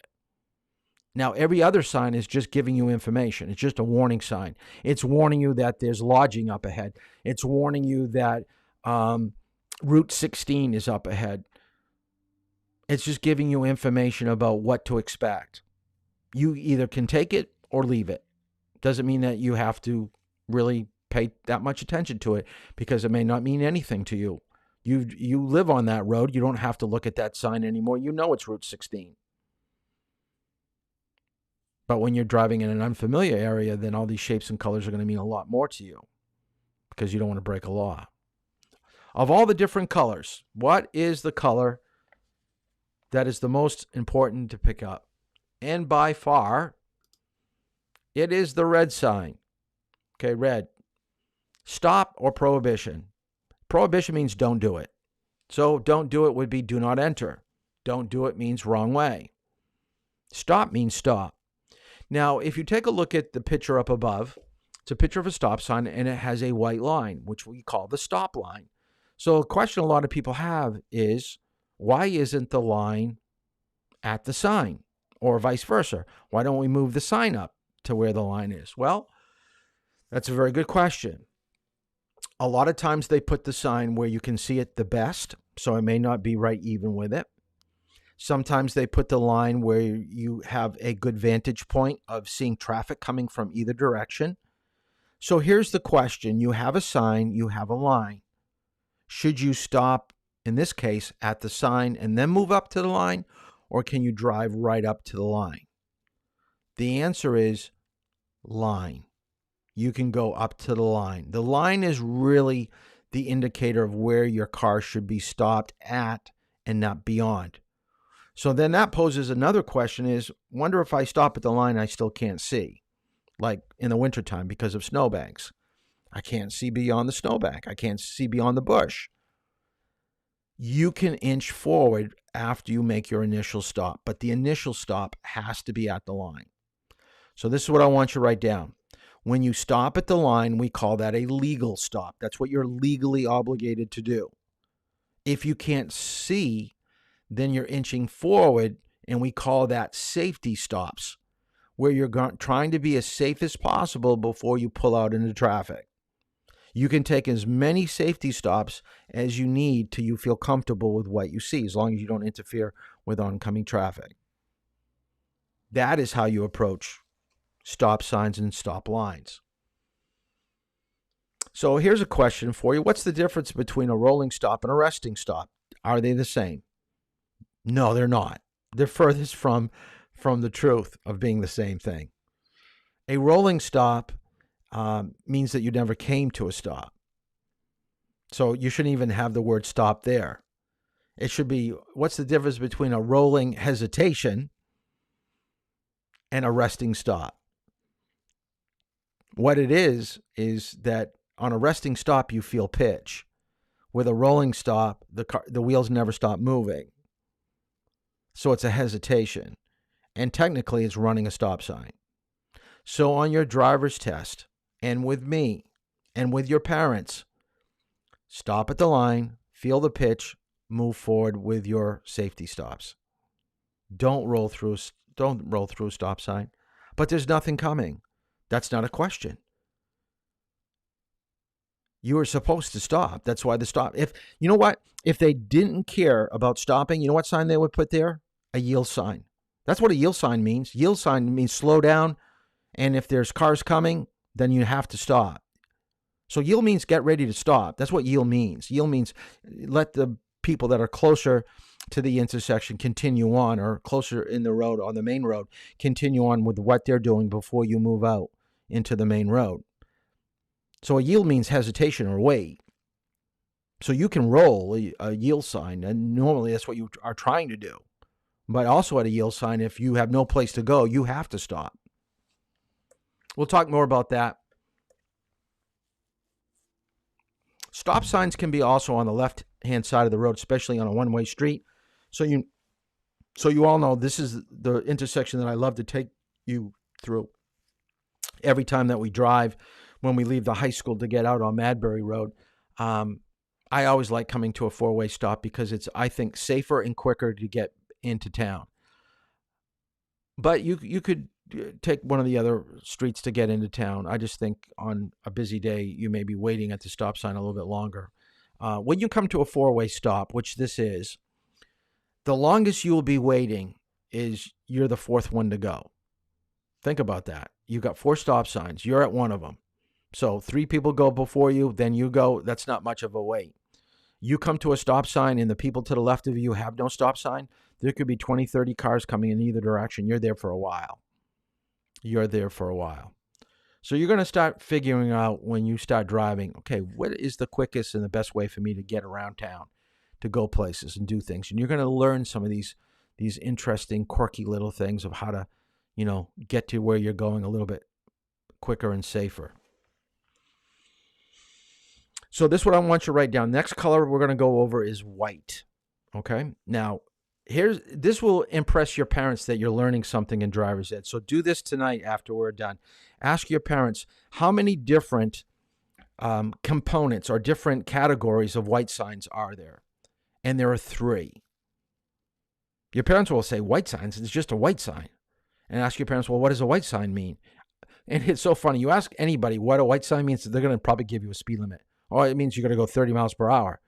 Now, every other sign is just giving you information. It's just a warning sign. It's warning you that there's lodging up ahead. It's warning you that Route 16 is up ahead. It's just giving you information about what to expect. You either can take it or leave it. Doesn't mean that you have to really pay that much attention to it, because it may not mean anything to you. You live on that road. You don't have to look at that sign anymore. You know it's Route 16. But when you're driving in an unfamiliar area, then all these shapes and colors are going to mean a lot more to you, because you don't want to break a law. Of all the different colors, what is the color that is the most important to pick up? And by far, it is the red sign. Okay, red. Stop or prohibition. Prohibition means don't do it. So don't do it would be do not enter. Don't do it means wrong way. Stop means stop. Now, if you take a look at the picture up above, it's a picture of a stop sign, and it has a white line, which we call the stop line. So a question a lot of people have is, why isn't the line at the sign? Or vice versa. Why don't we move the sign up to where the line is? Well, that's a very good question. A lot of times they put the sign where you can see it the best, so it may not be right even with it. Sometimes they put the line where you have a good vantage point of seeing traffic coming from either direction. So here's the question. You have a sign, you have a line. Should you stop, in this case, at the sign and then move up to the line, or can you drive right up to the line? The answer is line. You can go up to the line. The line is really the indicator of where your car should be stopped at and not beyond. So then that poses another question is, wonder if I stop at the line, I still can't see, like in the wintertime because of snowbanks. I can't see beyond the snowbank. I can't see beyond the bush. You can inch forward after you make your initial stop, but the initial stop has to be at the line. So this is what I want you to write down. When you stop at the line, we call that a legal stop. That's what you're legally obligated to do. If you can't see, then you're inching forward, and we call that safety stops, where you're trying to be as safe as possible before you pull out into traffic. You can take as many safety stops as you need till you feel comfortable with what you see, as long as you don't interfere with oncoming traffic. That is how you approach stop signs and stop lines. So here's a question for you. What's the difference between a rolling stop and a resting stop? Are they the same? No, they're not. They're furthest from the truth of being the same thing. A rolling stop means that you never came to a stop. So you shouldn't even have the word stop there. It should be, what's the difference between a rolling hesitation and a resting stop? What it is that on a resting stop, you feel pitch. With a rolling stop, the wheels never stop moving. So it's a hesitation. And technically, it's running a stop sign. So on your driver's test, and with me, and with your parents, stop at the line, feel the pitch, move forward with your safety stops. Don't roll through a stop sign. But there's nothing coming. That's not a question. You were supposed to stop. That's why the stop. You know what? If they didn't care about stopping, you know what sign they would put there? A yield sign. That's what a yield sign means. Yield sign means slow down, and if there's cars coming, then you have to stop. So yield means get ready to stop. That's what yield means. Yield means let the people that are closer to the intersection continue on, or closer in the road, on the main road, continue on with what they're doing before you move out into the main road. So a yield means hesitation or wait. So you can roll a yield sign, and normally that's what you are trying to do. But also at a yield sign, if you have no place to go, you have to stop. We'll talk more about that. Stop signs can be also on the left-hand side of the road, especially on a one-way street. So you all know this is the intersection that I love to take you through every time that we drive. When we leave the high school to get out on Madbury Road, I always like coming to a four-way stop because it's, I think, safer and quicker to get into town. But you could take one of the other streets to get into town. I just think on a busy day, you may be waiting at the stop sign a little bit longer. When you come to a four-way stop, which this is, the longest you will be waiting is you're the fourth one to go. Think about that. You've got 4 stop signs. You're at one of them. So 3 people go before you, then you go. That's not much of a wait. You come to a stop sign and the people to the left of you have no stop sign. There could be 20, 30 cars coming in either direction. You're there for a while. So you're going to start figuring out when you start driving, okay, what is the quickest and the best way for me to get around town, to go places and do things? And you're going to learn some of these interesting, quirky little things of how to, get to where you're going a little bit quicker and safer. So this is what I want you to write down. Next color we're going to go over is white. Okay? Now, this will impress your parents that you're learning something in driver's ed. So do this tonight after we're done. Ask your parents, how many different components or different categories of white signs are there? And there are 3. Your parents will say, white signs? It's just a white sign. And ask your parents, well, what does a white sign mean? And it's so funny. You ask anybody what a white sign means, they're going to probably give you a speed limit. Oh, it means you got to go 30 miles per hour.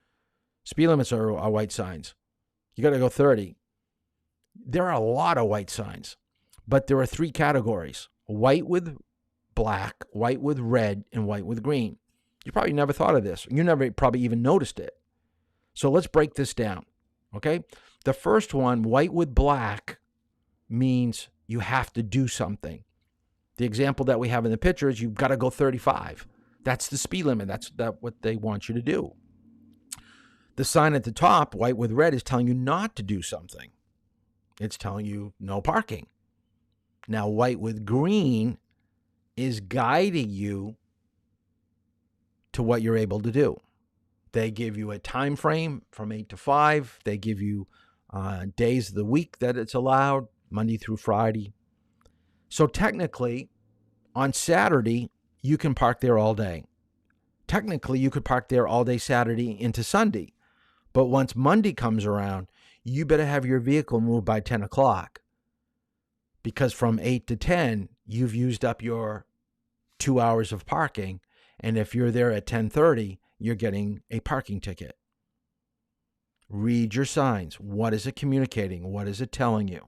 Speed limits are white signs. You got to go 30. There are a lot of white signs, but there are 3 categories: white with black, white with red, and white with green. You probably never thought of this. You never probably even noticed it. So let's break this down, okay? The first one, white with black, means you have to do something. The example that we have in the picture is you've got to go 35. That's the speed limit. That's what they want you to do. The sign at the top, white with red, is telling you not to do something. It's telling you no parking. Now, white with green is guiding you to what you're able to do. They give you a time frame from 8 to 5. They give you days of the week that it's allowed, Monday through Friday. So technically, on Saturday, you can park there all day. Technically, you could park there all day Saturday into Sunday. But once Monday comes around, you better have your vehicle moved by 10 o'clock. Because from 8 to 10, you've used up your 2 hours of parking. And if you're there at 10:30, you're getting a parking ticket. Read your signs. What is it communicating? What is it telling you?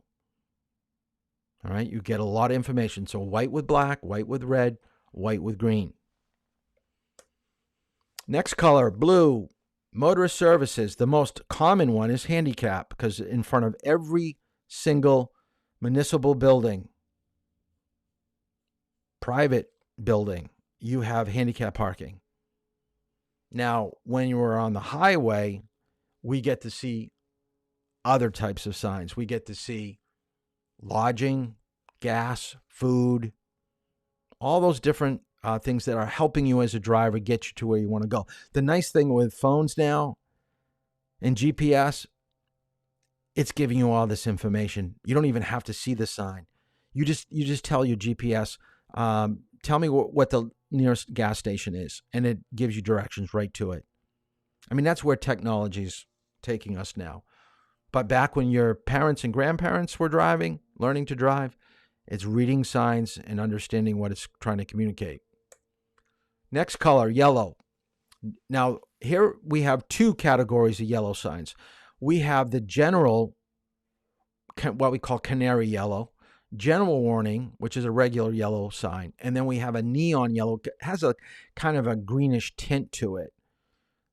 All right, you get a lot of information. So white with black, white with red, white with green. Next color, blue. Motorist services. The most common one is handicap, because in front of every single municipal building, private building, you have handicap parking. Now, when you are on the highway, we get to see other types of signs. We get to see lodging, gas, food, all those different things that are helping you as a driver get you to where you want to go. The nice thing with phones now and GPS, it's giving you all this information. You don't even have to see the sign. You just tell your GPS, tell me what the nearest gas station is, and it gives you directions right to it. I mean, that's where technology's taking us now. But back when your parents and grandparents were driving, learning to drive, it's reading signs and understanding what it's trying to communicate. Next color, yellow. Now, here we have 2 categories of yellow signs. We have the general, what we call canary yellow, general warning, which is a regular yellow sign. And then we have a neon yellow. It has a kind of a greenish tint to it.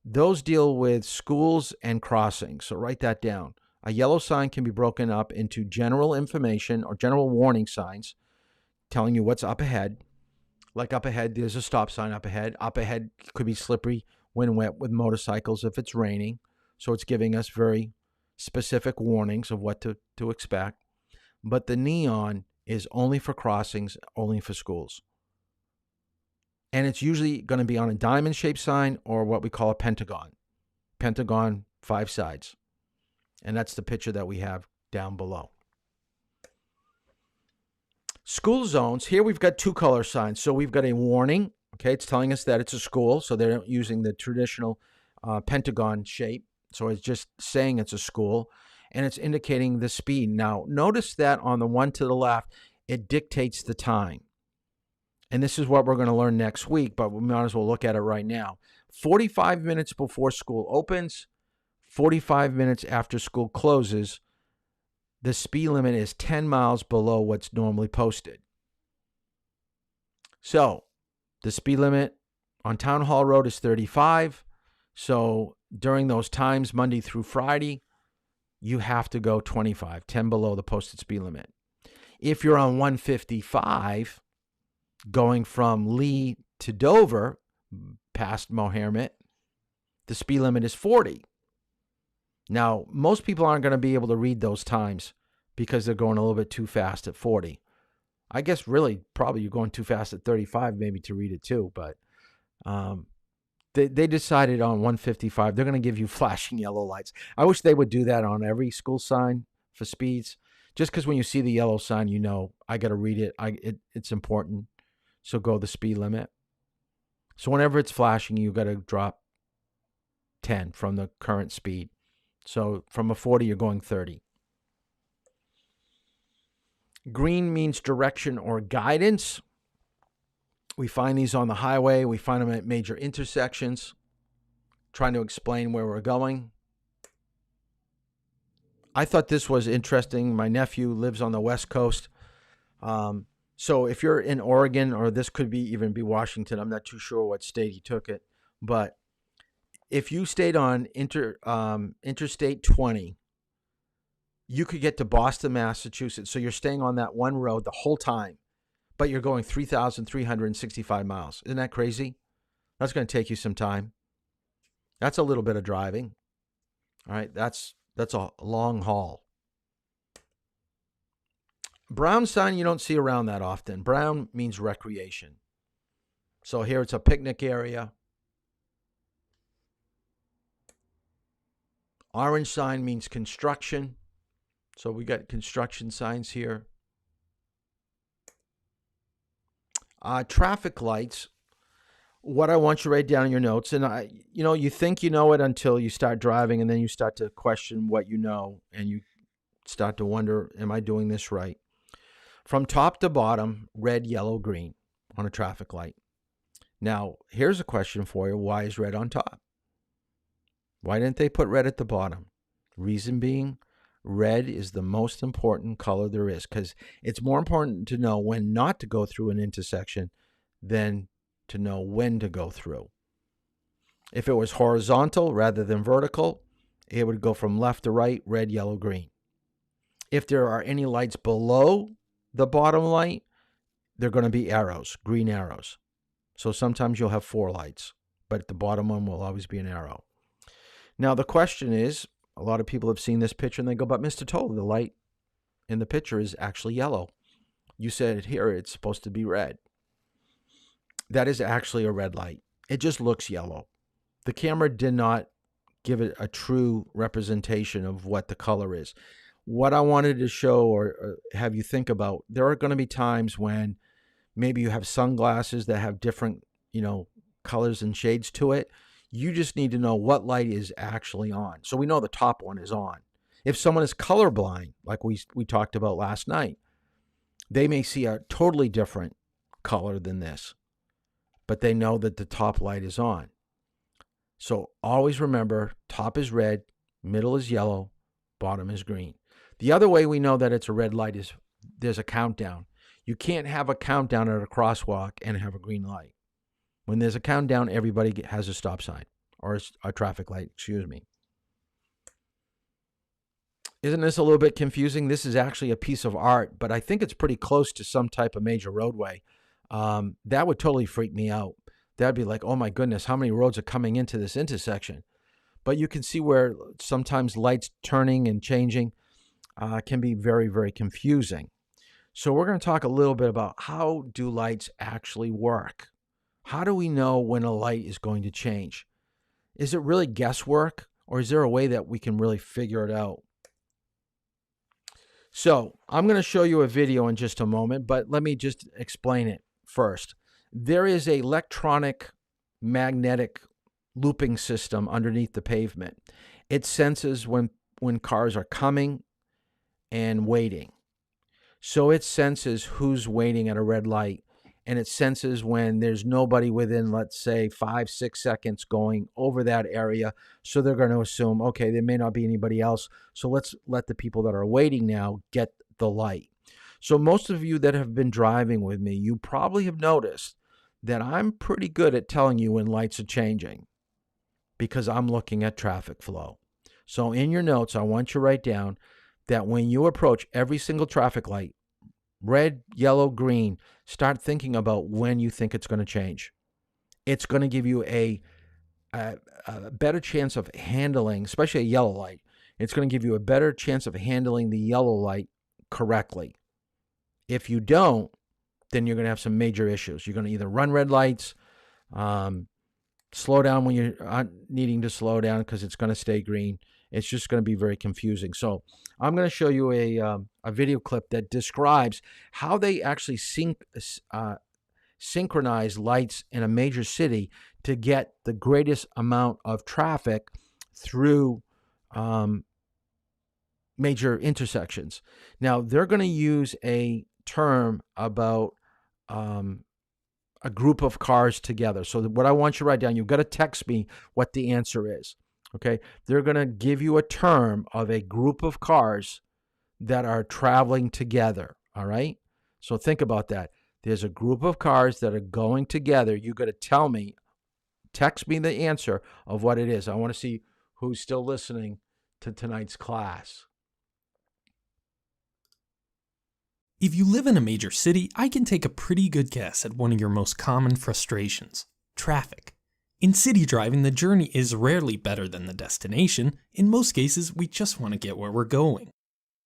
Those deal with schools and crossings. So write that down. A yellow sign can be broken up into general information or general warning signs telling you what's up ahead. Like up ahead, there's a stop sign up ahead. Up ahead could be slippery when wet with motorcycles if it's raining. So it's giving us very specific warnings of what to expect. But the neon is only for crossings, only for schools. And it's usually going to be on a diamond-shaped sign or what we call a pentagon. Pentagon, 5 sides. And that's the picture that we have down below. School zones, here we've got 2 color signs. So we've got a warning. Okay, it's telling us that it's a school. So they're using the traditional pentagon shape. So it's just saying it's a school. And it's indicating the speed. Now, notice that on the one to the left, it dictates the time. And this is what we're going to learn next week, but we might as well look at it right now. 45 minutes before school opens, 45 minutes after school closes, the speed limit is 10 miles below what's normally posted. So the speed limit on Town Hall Road is 35. So during those times, Monday through Friday, you have to go 25, 10 below the posted speed limit. If you're on 155, going from Lee to Dover, past Mohermit, the speed limit is 40. Now, most people aren't going to be able to read those times because they're going a little bit too fast at 40. I guess really probably you're going too fast at 35 maybe to read it too, but they decided on 155 they're going to give you flashing yellow lights. I wish they would do that on every school sign for speeds, just because when you see the yellow sign, you know, I got to read it. It's important. So go the speed limit. So whenever it's flashing, you got to drop 10 from the current speed. So from a 40, you're going 30. Green means direction or guidance. We find these on the highway. We find them at major intersections, trying to explain where we're going. I thought this was interesting. My nephew lives on the West Coast. So if you're in Oregon, or this could be even be Washington, I'm not too sure what state he took it, but if you stayed on Interstate 20, you could get to Boston, Massachusetts. So you're staying on that one road the whole time, but you're going 3,365 miles. Isn't that crazy? That's going to take you some time. That's a little bit of driving. All right, that's a long haul. Brown sign you don't see around that often. Brown means recreation. So here it's a picnic area. Orange sign means construction. So we got construction signs here. Traffic lights. What I want you to write down in your notes, and you think you know it until you start driving, and then you start to question what you know, and you start to wonder, am I doing this right? From top to bottom, red, yellow, green on a traffic light. Now, here's a question for you. Why is red on top? Why didn't they put red at the bottom? Reason being, red is the most important color there is, because it's more important to know when not to go through an intersection than to know when to go through. If it was horizontal rather than vertical, it would go from left to right, red, yellow, green. If there are any lights below the bottom light, they're going to be arrows, green arrows. So sometimes you'll have 4 lights, but the bottom one will always be an arrow. Now the question is, a lot of people have seen this picture and they go, but Mr. Toll, the light in the picture is actually yellow. You said here it's supposed to be red. That is actually a red light. It just looks yellow. The camera did not give it a true representation of what the color is. What I wanted to show or have you think about, there are going to be times when maybe you have sunglasses that have different, colors and shades to it. You just need to know what light is actually on. So we know the top one is on. If someone is colorblind, like we talked about last night, they may see a totally different color than this, but they know that the top light is on. So always remember, top is red, middle is yellow, bottom is green. The other way we know that it's a red light is there's a countdown. You can't have a countdown at a crosswalk and have a green light. When there's a countdown, everybody has a stop sign or a traffic light, excuse me. Isn't this a little bit confusing? This is actually a piece of art, but I think it's pretty close to some type of major roadway. That would totally freak me out. That'd be like, oh my goodness, how many roads are coming into this intersection? But you can see where sometimes lights turning and changing can be very, very confusing. So we're going to talk a little bit about how do lights actually work? How do we know when a light is going to change? Is it really guesswork, or is there a way that we can really figure it out? So I'm going to show you a video in just a moment, but let me just explain it first. There is an electronic magnetic looping system underneath the pavement. It senses when cars are coming and waiting. So it senses who's waiting at a red light, and it senses when there's nobody within, let's say, 5-6 seconds going over that area. So they're going to assume, okay, there may not be anybody else, so let's let the people that are waiting now get the light. So most of you that have been driving with me, you probably have noticed that I'm pretty good at telling you when lights are changing because I'm looking at traffic flow. So in your notes, I want you to write down that when you approach every single traffic light, red, yellow, green, start thinking about when you think it's going to change. It's going to give you a better chance of handling, especially a yellow light. It's going to give you a better chance of handling the yellow light correctly. If you don't, then you're going to have some major issues. You're going to either run red lights, slow down when you're needing to slow down because it's going to stay green. It's just going to be very confusing. So I'm going to show you a video clip that describes how they actually synchronize lights in a major city to get the greatest amount of traffic through major intersections. Now, they're going to use a term about a group of cars together. So what I want you to write down, you've got to text me what the answer is. Okay, they're going to give you a term of a group of cars that are traveling together. All right, so think about that. There's a group of cars that are going together. You got to tell me, text me the answer of what it is. I want to see who's still listening to tonight's class. If you live in a major city, I can take a pretty good guess at one of your most common frustrations: traffic. In city driving, the journey is rarely better than the destination. In most cases, we just want to get where we're going.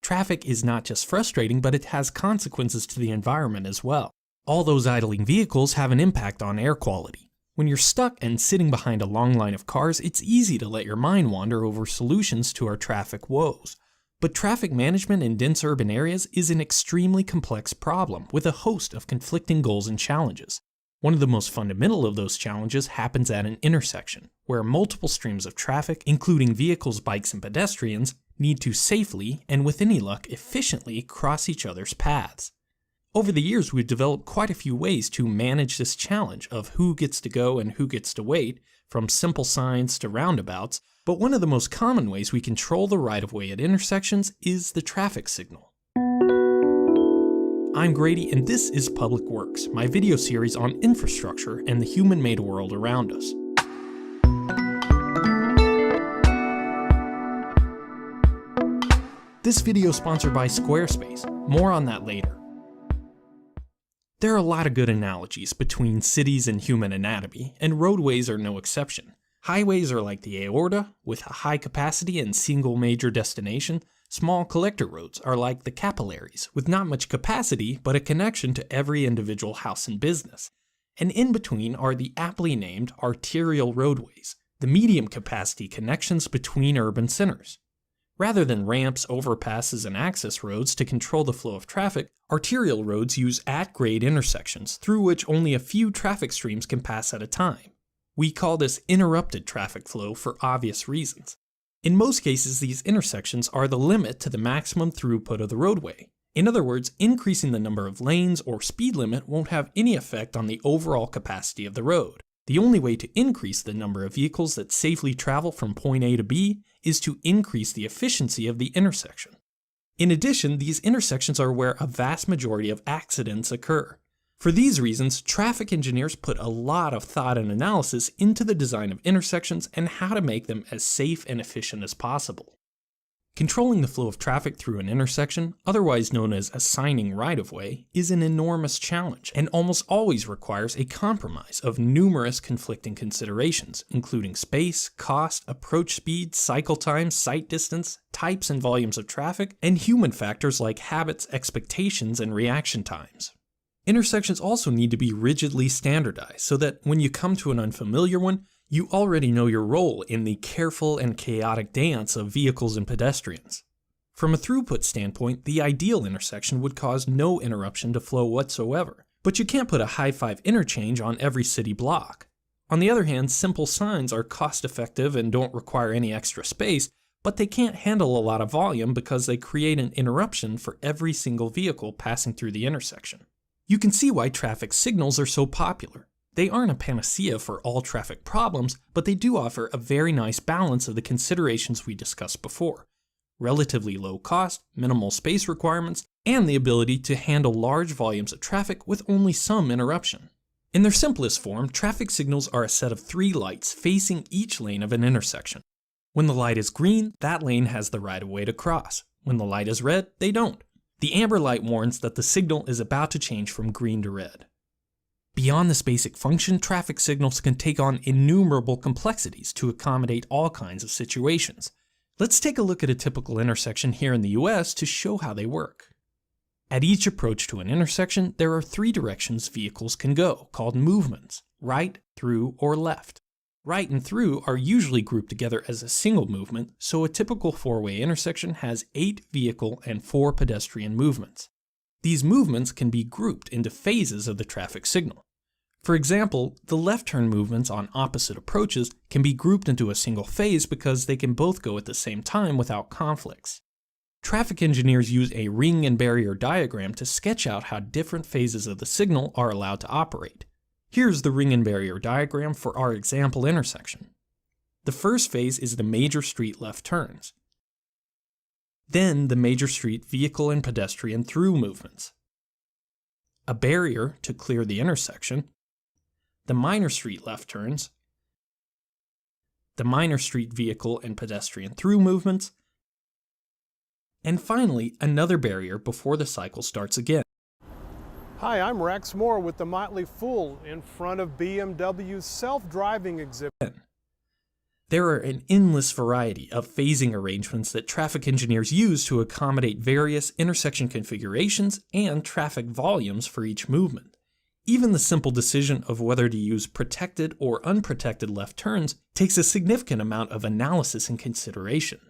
Traffic is not just frustrating, but it has consequences to the environment as well. All those idling vehicles have an impact on air quality. When you're stuck and sitting behind a long line of cars, it's easy to let your mind wander over solutions to our traffic woes. But traffic management in dense urban areas is an extremely complex problem with a host of conflicting goals and challenges. One of the most fundamental of those challenges happens at an intersection, where multiple streams of traffic, including vehicles, bikes, and pedestrians, need to safely, and with any luck, efficiently cross each other's paths. Over the years, we've developed quite a few ways to manage this challenge of who gets to go and who gets to wait, from simple signs to roundabouts, but one of the most common ways we control the right-of-way at intersections is the traffic signal. I'm Grady, and this is Public Works, my video series on infrastructure and the human-made world around us. This video is sponsored by Squarespace. More on that later. There are a lot of good analogies between cities and human anatomy, and roadways are no exception. Highways are like the aorta, with a high capacity and single major destination. Small collector roads are like the capillaries, with not much capacity, but a connection to every individual house and business. And in between are the aptly named arterial roadways, the medium capacity connections between urban centers. Rather than ramps, overpasses, and access roads to control the flow of traffic, arterial roads use at-grade intersections through which only a few traffic streams can pass at a time. We call this interrupted traffic flow for obvious reasons. In most cases, these intersections are the limit to the maximum throughput of the roadway. In other words, increasing the number of lanes or speed limit won't have any effect on the overall capacity of the road. The only way to increase the number of vehicles that safely travel from point A to B is to increase the efficiency of the intersection. In addition, these intersections are where a vast majority of accidents occur. For these reasons, traffic engineers put a lot of thought and analysis into the design of intersections and how to make them as safe and efficient as possible. Controlling the flow of traffic through an intersection, otherwise known as assigning right-of-way, is an enormous challenge and almost always requires a compromise of numerous conflicting considerations, including space, cost, approach speed, cycle time, sight distance, types and volumes of traffic, and human factors like habits, expectations, and reaction times. Intersections also need to be rigidly standardized so that when you come to an unfamiliar one, you already know your role in the careful and chaotic dance of vehicles and pedestrians. From a throughput standpoint, the ideal intersection would cause no interruption to flow whatsoever, but you can't put a high-five interchange on every city block. On the other hand, simple signs are cost-effective and don't require any extra space, but they can't handle a lot of volume because they create an interruption for every single vehicle passing through the intersection. You can see why traffic signals are so popular. They aren't a panacea for all traffic problems, but they do offer a very nice balance of the considerations we discussed before: relatively low cost, minimal space requirements, and the ability to handle large volumes of traffic with only some interruption. In their simplest form, traffic signals are a set of 3 lights facing each lane of an intersection. When the light is green, that lane has the right-of-way to cross. When the light is red, they don't. The amber light warns that the signal is about to change from green to red. Beyond this basic function, traffic signals can take on innumerable complexities to accommodate all kinds of situations. Let's take a look at a typical intersection here in the US to show how they work. At each approach to an intersection, there are 3 directions vehicles can go, called movements: right, through, or left. Right and through are usually grouped together as a single movement, so a typical 4-way intersection has 8 vehicle and 4 pedestrian movements. These movements can be grouped into phases of the traffic signal. For example, the left turn movements on opposite approaches can be grouped into a single phase because they can both go at the same time without conflicts. Traffic engineers use a ring and barrier diagram to sketch out how different phases of the signal are allowed to operate. Here's the ring and barrier diagram for our example intersection. The first phase is the major street left turns. Then the major street vehicle and pedestrian through movements. A barrier to clear the intersection. The minor street left turns. The minor street vehicle and pedestrian through movements. And finally, another barrier before the cycle starts again. Hi, I'm Rex Moore with the Motley Fool in front of BMW's self-driving exhibit. There are an endless variety of phasing arrangements that traffic engineers use to accommodate various intersection configurations and traffic volumes for each movement. Even the simple decision of whether to use protected or unprotected left turns takes a significant amount of analysis and consideration.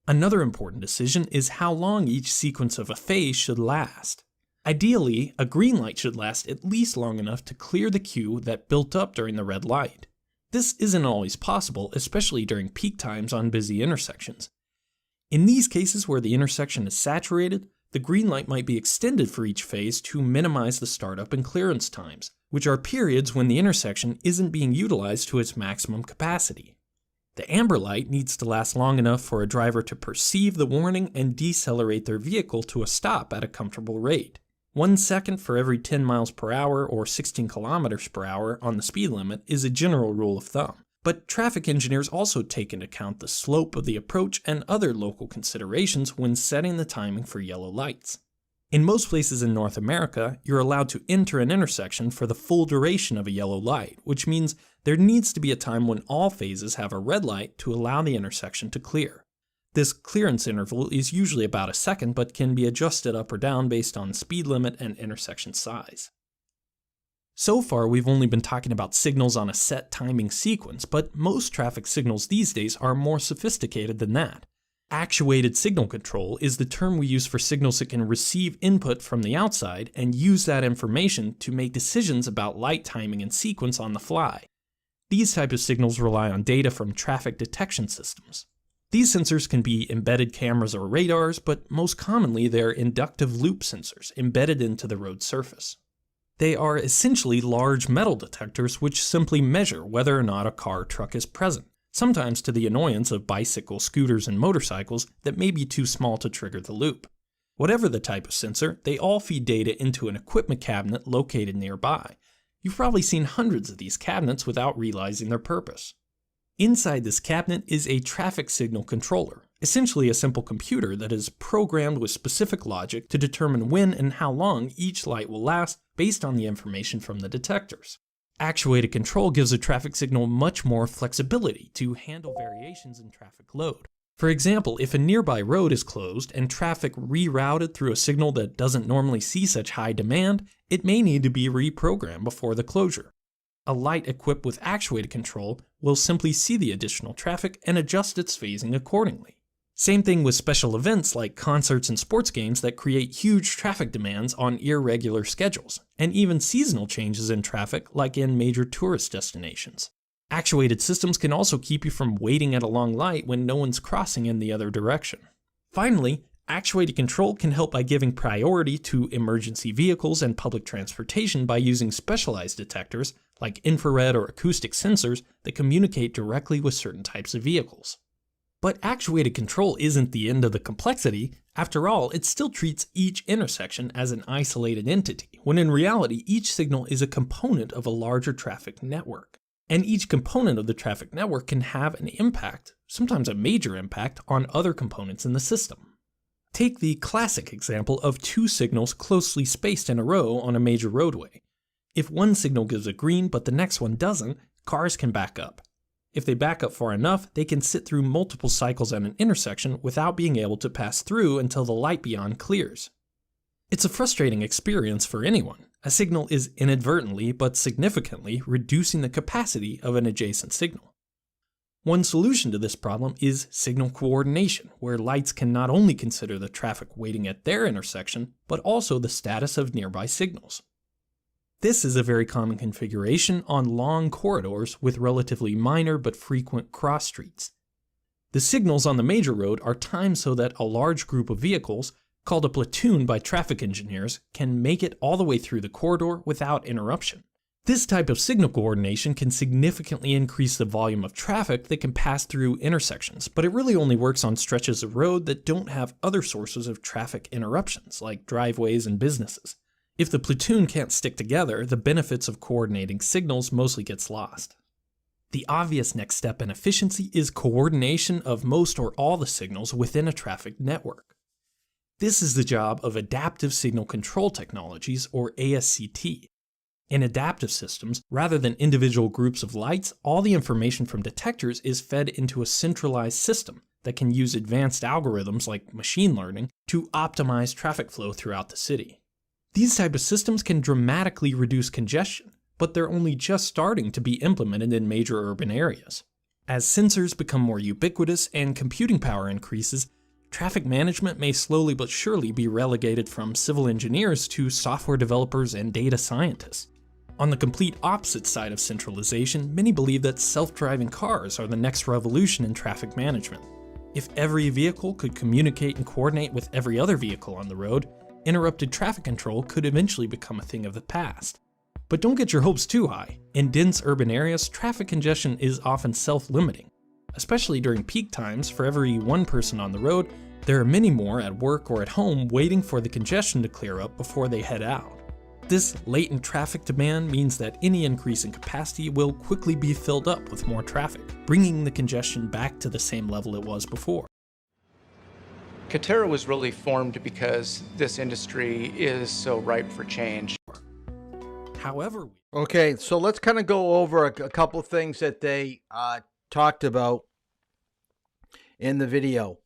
Another important decision is how long each sequence of a phase should last. Ideally, a green light should last at least long enough to clear the queue that built up during the red light. This isn't always possible, especially during peak times on busy intersections. In these cases where the intersection is saturated, the green light might be extended for each phase to minimize the startup and clearance times, which are periods when the intersection isn't being utilized to its maximum capacity. The amber light needs to last long enough for a driver to perceive the warning and decelerate their vehicle to a stop at a comfortable rate. 1 second for every 10 miles per hour or 16 kilometers per hour on the speed limit is a general rule of thumb. But traffic engineers also take into account the slope of the approach and other local considerations when setting the timing for yellow lights. In most places in North America, you're allowed to enter an intersection for the full duration of a yellow light, which means there needs to be a time when all phases have a red light to allow the intersection to clear. This clearance interval is usually about a second, but can be adjusted up or down based on speed limit and intersection size. So far, we've only been talking about signals on a set timing sequence, but most traffic signals these days are more sophisticated than that. Actuated signal control is the term we use for signals that can receive input from the outside and use that information to make decisions about light timing and sequence on the fly. These types of signals rely on data from traffic detection systems. These sensors can be embedded cameras or radars, but most commonly they're inductive loop sensors embedded into the road surface. They are essentially large metal detectors which simply measure whether or not a car or truck is present, sometimes to the annoyance of bicycles, scooters, and motorcycles that may be too small to trigger the loop. Whatever the type of sensor, they all feed data into an equipment cabinet located nearby. You've probably seen hundreds of these cabinets without realizing their purpose. Inside this cabinet is a traffic signal controller, essentially a simple computer that is programmed with specific logic to determine when and how long each light will last based on the information from the detectors. Actuated control gives a traffic signal much more flexibility to handle variations in traffic load. For example, if a nearby road is closed and traffic rerouted through a signal that doesn't normally see such high demand, it may need to be reprogrammed before the closure. A light equipped with actuated control will simply see the additional traffic and adjust its phasing accordingly. Same thing with special events like concerts and sports games that create huge traffic demands on irregular schedules, and even seasonal changes in traffic like in major tourist destinations. Actuated systems can also keep you from waiting at a long light when no one's crossing in the other direction. Finally, actuated control can help by giving priority to emergency vehicles and public transportation by using specialized detectors like infrared or acoustic sensors that communicate directly with certain types of vehicles. But actuated control isn't the end of the complexity. After all, it still treats each intersection as an isolated entity, when in reality each signal is a component of a larger traffic network. And each component of the traffic network can have an impact, sometimes a major impact, on other components in the system. Take the classic example of two signals closely spaced in a row on a major roadway. If one signal gives a green but the next one doesn't, cars can back up. If they back up far enough, they can sit through multiple cycles at an intersection without being able to pass through until the light beyond clears. It's a frustrating experience for anyone. A signal is inadvertently but significantly reducing the capacity of an adjacent signal. One solution to this problem is signal coordination, where lights can not only consider the traffic waiting at their intersection, but also the status of nearby signals. This is a very common configuration on long corridors with relatively minor but frequent cross streets. The signals on the major road are timed so that a large group of vehicles, called a platoon by traffic engineers, can make it all the way through the corridor without interruption. This type of signal coordination can significantly increase the volume of traffic that can pass through intersections, but it really only works on stretches of road that don't have other sources of traffic interruptions, like driveways and businesses. If the platoon can't stick together, the benefits of coordinating signals mostly gets lost. The obvious next step in efficiency is coordination of most or all the signals within a traffic network. This is the job of Adaptive Signal Control Technologies, or ASCT. In adaptive systems, rather than individual groups of lights, all the information from detectors is fed into a centralized system that can use advanced algorithms like machine learning to optimize traffic flow throughout the city. These type of systems can dramatically reduce congestion, but they're only just starting to be implemented in major urban areas. As sensors become more ubiquitous and computing power increases, traffic management may slowly but surely be relegated from civil engineers to software developers and data scientists. On the complete opposite side of centralization, many believe that self-driving cars are the next revolution in traffic management. If every vehicle could communicate and coordinate with every other vehicle on the road, interrupted traffic control could eventually become a thing of the past. But don't get your hopes too high. In dense urban areas, traffic congestion is often self-limiting. Especially during peak times, for every one person on the road, there are many more at work or at home waiting for the congestion to clear up before they head out. This latent traffic demand means that any increase in capacity will quickly be filled up with more traffic, bringing the congestion back to the same level it was before. Katera was really formed because this industry is so ripe for change. However, Okay, so let's kind of go over a couple of things that they talked about in the video.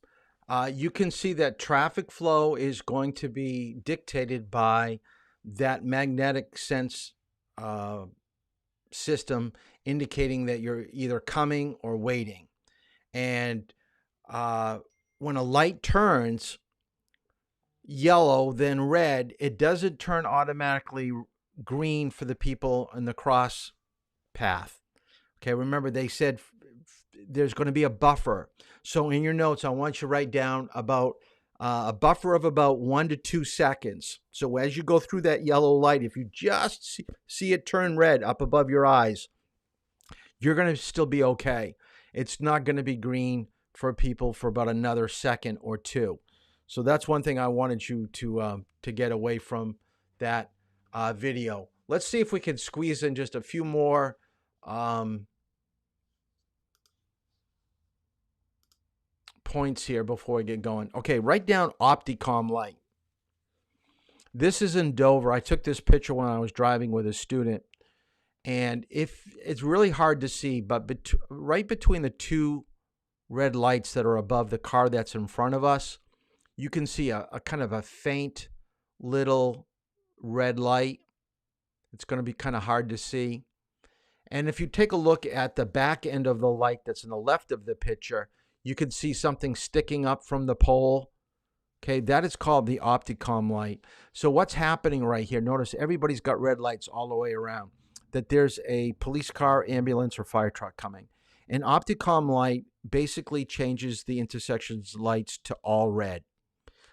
You can see that traffic flow is going to be dictated by that magnetic sense system indicating that you're either coming or waiting. And when a light turns yellow, then red, it doesn't turn automatically green for the people in the cross path. Okay, remember they said there's going to be a buffer. So in your notes, I want you to write down about a buffer of about 1 to 2 seconds. So as you go through that yellow light, if you just see it turn red up above your eyes, you're going to still be okay. It's not going to be green for people for about another second or two. So that's one thing I wanted you to get away from that video. Let's see if we can squeeze in just a few more points here before we get going. Okay, write down Opticom Light. This is in Dover. I took this picture when I was driving with a student, and it's really hard to see, but right between the two red lights that are above the car that's in front of us, you can see a kind of a faint little red light. It's going to be kind of hard to see. And if you take a look at the back end of the light that's in the left of the picture, you can see something sticking up from the pole. Okay, that is called the Opticom light. So what's happening right here, notice everybody's got red lights all the way around, that there's a police car, ambulance, or fire truck coming. An Opticom light basically changes the intersection's lights to all red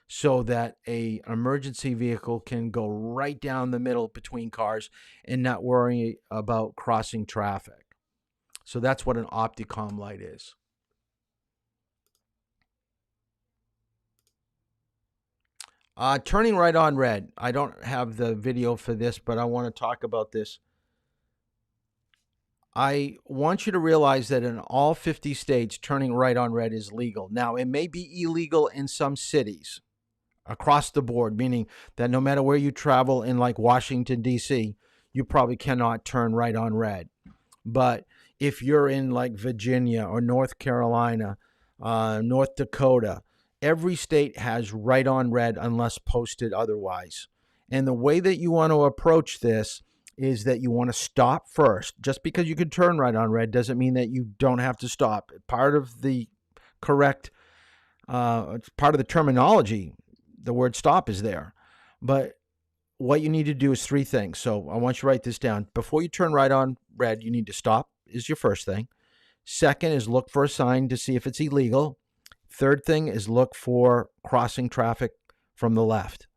so that an emergency vehicle can go right down the middle between cars and not worry about crossing traffic. So that's what an Opticom light is. Turning right on red. I don't have the video for this, but I want to talk about this. I want you to realize that in all 50 states, turning right on red is legal. Now, it may be illegal in some cities across the board, meaning that no matter where you travel in like Washington, D.C., you probably cannot turn right on red. But if you're in like Virginia or North Carolina, North Dakota, every state has right on red unless posted otherwise. And the way that you want to approach this is that you want to stop first. Just because you can turn right on red doesn't mean that you don't have to stop. Part of the correct, part of the terminology, the word stop is there. But what you need to do is 3 things. So I want you to write this down. Before you turn right on red, you need to stop is your first thing. Second is look for a sign to see if it's illegal. Third thing is look for crossing traffic from the left.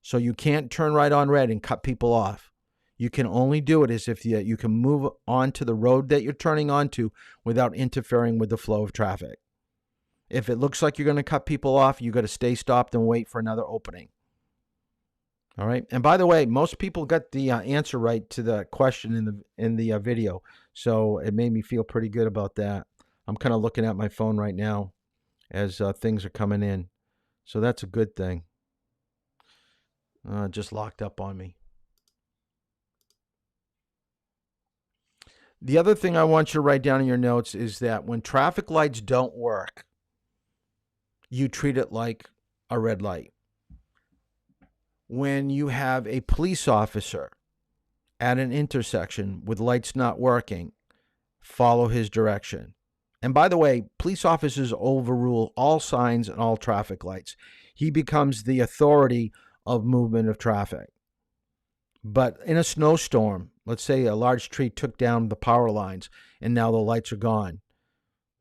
So you can't turn right on red and cut people off. You can only do it as if you can move onto the road that you're turning onto without interfering with the flow of traffic. If it looks like you're going to cut people off, you got to stay stopped and wait for another opening. All right. And by the way, most people got the answer right to the question in the video, so it made me feel pretty good about that. I'm kind of looking at my phone right now as things are coming in, so that's a good thing. Just locked up on me. The other thing I want you to write down in your notes is that when traffic lights don't work, you treat it like a red light. When you have a police officer at an intersection with lights not working, follow his direction. And by the way, police officers overrule all signs and all traffic lights. He becomes the authority of movement of traffic. But in a snowstorm, let's say a large tree took down the power lines and now the lights are gone,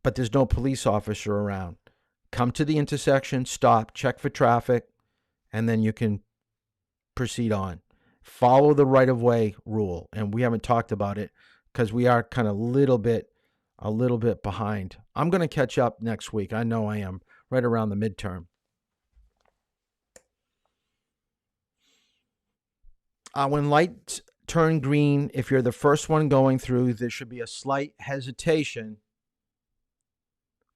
but there's no police officer around. Come to the intersection, stop, check for traffic, and then you can proceed on. Follow the right-of-way rule, and we haven't talked about it because we are kind of a little bit behind. I'm going to catch up next week. I know I am, right around the midterm. When lights turn green, if you're the first one going through, there should be a slight hesitation.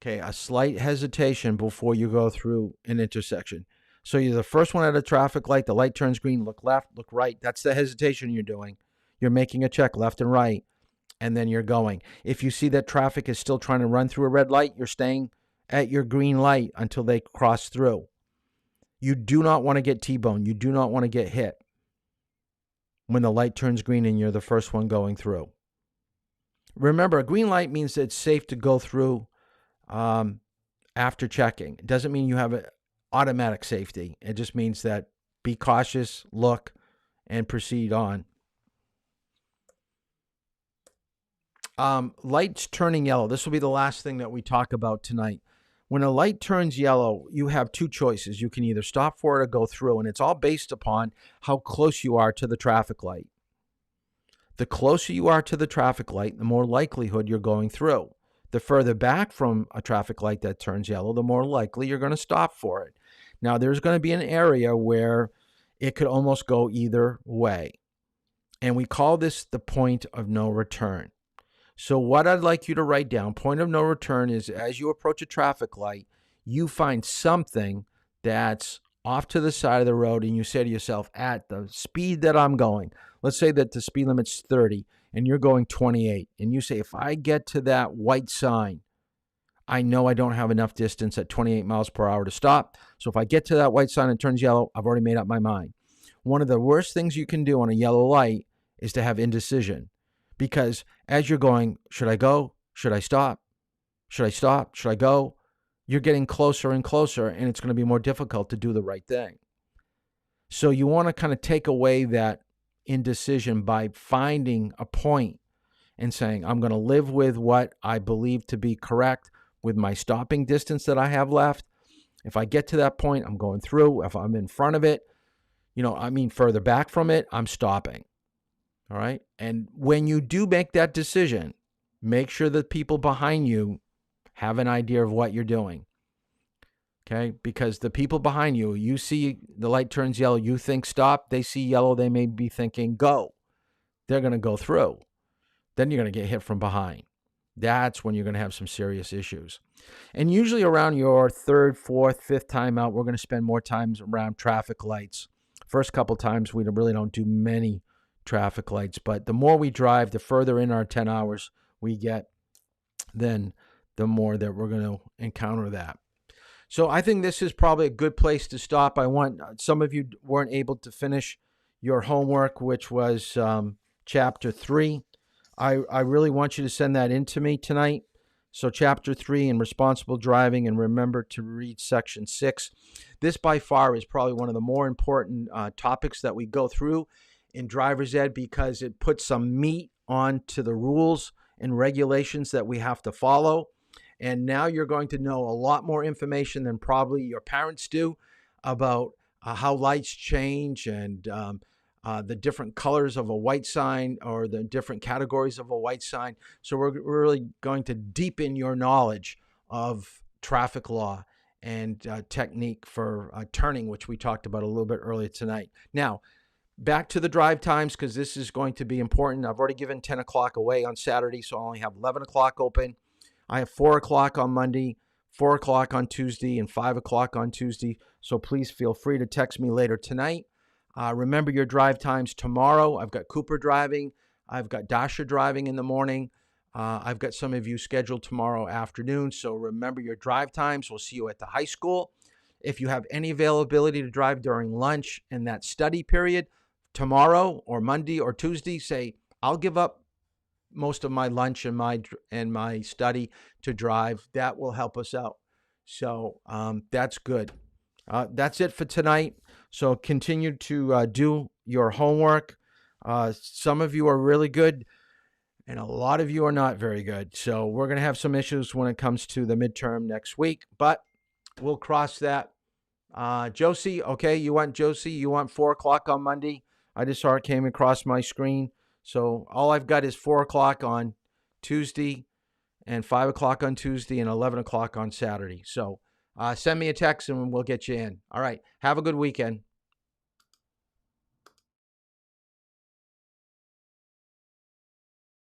Okay, a slight hesitation before you go through an intersection. So you're the first one at a traffic light. The light turns green. Look left, look right. That's the hesitation you're doing. You're making a check left and right, and then you're going. If you see that traffic is still trying to run through a red light, you're staying at your green light until they cross through. You do not want to get T-boned. You do not want to get hit when the light turns green and you're the first one going through. Remember, a green light means that it's safe to go through after checking. It doesn't mean you have an automatic safety. It just means that be cautious, look, and proceed on. Lights turning yellow. This will be the last thing that we talk about tonight. When a light turns yellow, you have two choices. You can either stop for it or go through, and it's all based upon how close you are to the traffic light. The closer you are to the traffic light, the more likelihood you're going through. The further back from a traffic light that turns yellow, the more likely you're going to stop for it. Now, there's going to be an area where it could almost go either way, and we call this the point of no return. So what I'd like you to write down, point of no return, is as you approach a traffic light, you find something that's off to the side of the road and you say to yourself, at the speed that I'm going, let's say that the speed limit's 30 and you're going 28, and you say, if I get to that white sign, I know I don't have enough distance at 28 miles per hour to stop. So if I get to that white sign and it turns yellow, I've already made up my mind. One of the worst things you can do on a yellow light is to have indecision. Because as you're going, should I go? Should I stop? Should I stop? Should I go? You're getting closer and closer, and it's going to be more difficult to do the right thing. So you want to kind of take away that indecision by finding a point and saying, I'm going to live with what I believe to be correct with my stopping distance that I have left. If I get to that point, I'm going through. If I'm in front of it, further back from it, I'm stopping. All right. And when you do make that decision, make sure that people behind you have an idea of what you're doing. Okay. Because the people behind you, you see the light turns yellow, you think stop, they see yellow, they may be thinking go. They're going to go through. Then you're going to get hit from behind. That's when you're going to have some serious issues. And usually around your third, fourth, fifth time out, we're going to spend more times around traffic lights. First couple times, we really don't do many traffic lights, but the more we drive, the further in our 10 hours we get, then the more that we're going to encounter that. So I think this is probably a good place to stop. I want some of you weren't able to finish your homework, which was chapter 3. I really want you to send that in to me tonight. So chapter 3 in responsible driving, and remember to read section 6. This by far is probably one of the more important topics that we go through in driver's ed, because it puts some meat onto the rules and regulations that we have to follow. And now you're going to know a lot more information than probably your parents do about how lights change and the different colors of a white sign or the different categories of a white sign. So we're really going to deepen your knowledge of traffic law and technique for turning, which we talked about a little bit earlier tonight. Now, back to the drive times, because this is going to be important. I've already given 10 o'clock away on Saturday, so I only have 11 o'clock open. I have 4 o'clock on Monday, 4 o'clock on Tuesday, and 5 o'clock on Tuesday. So please feel free to text me later tonight. Remember your drive times tomorrow. I've got Cooper driving. I've got Dasha driving in the morning. I've got some of you scheduled tomorrow afternoon. So remember your drive times. We'll see you at the high school. If you have any availability to drive during lunch and that study period, tomorrow or Monday or Tuesday, say, I'll give up most of my lunch and my study to drive. That will help us out. So that's good. That's it for tonight. So continue to do your homework. Some of you are really good, and a lot of you are not very good. So we're going to have some issues when it comes to the midterm next week, but we'll cross that. Josie, okay, you want 4 o'clock on Monday? I just saw it came across my screen. So all I've got is 4 o'clock on Tuesday and 5 o'clock on Tuesday and 11 o'clock on Saturday. So send me a text and we'll get you in. All right. Have a good weekend.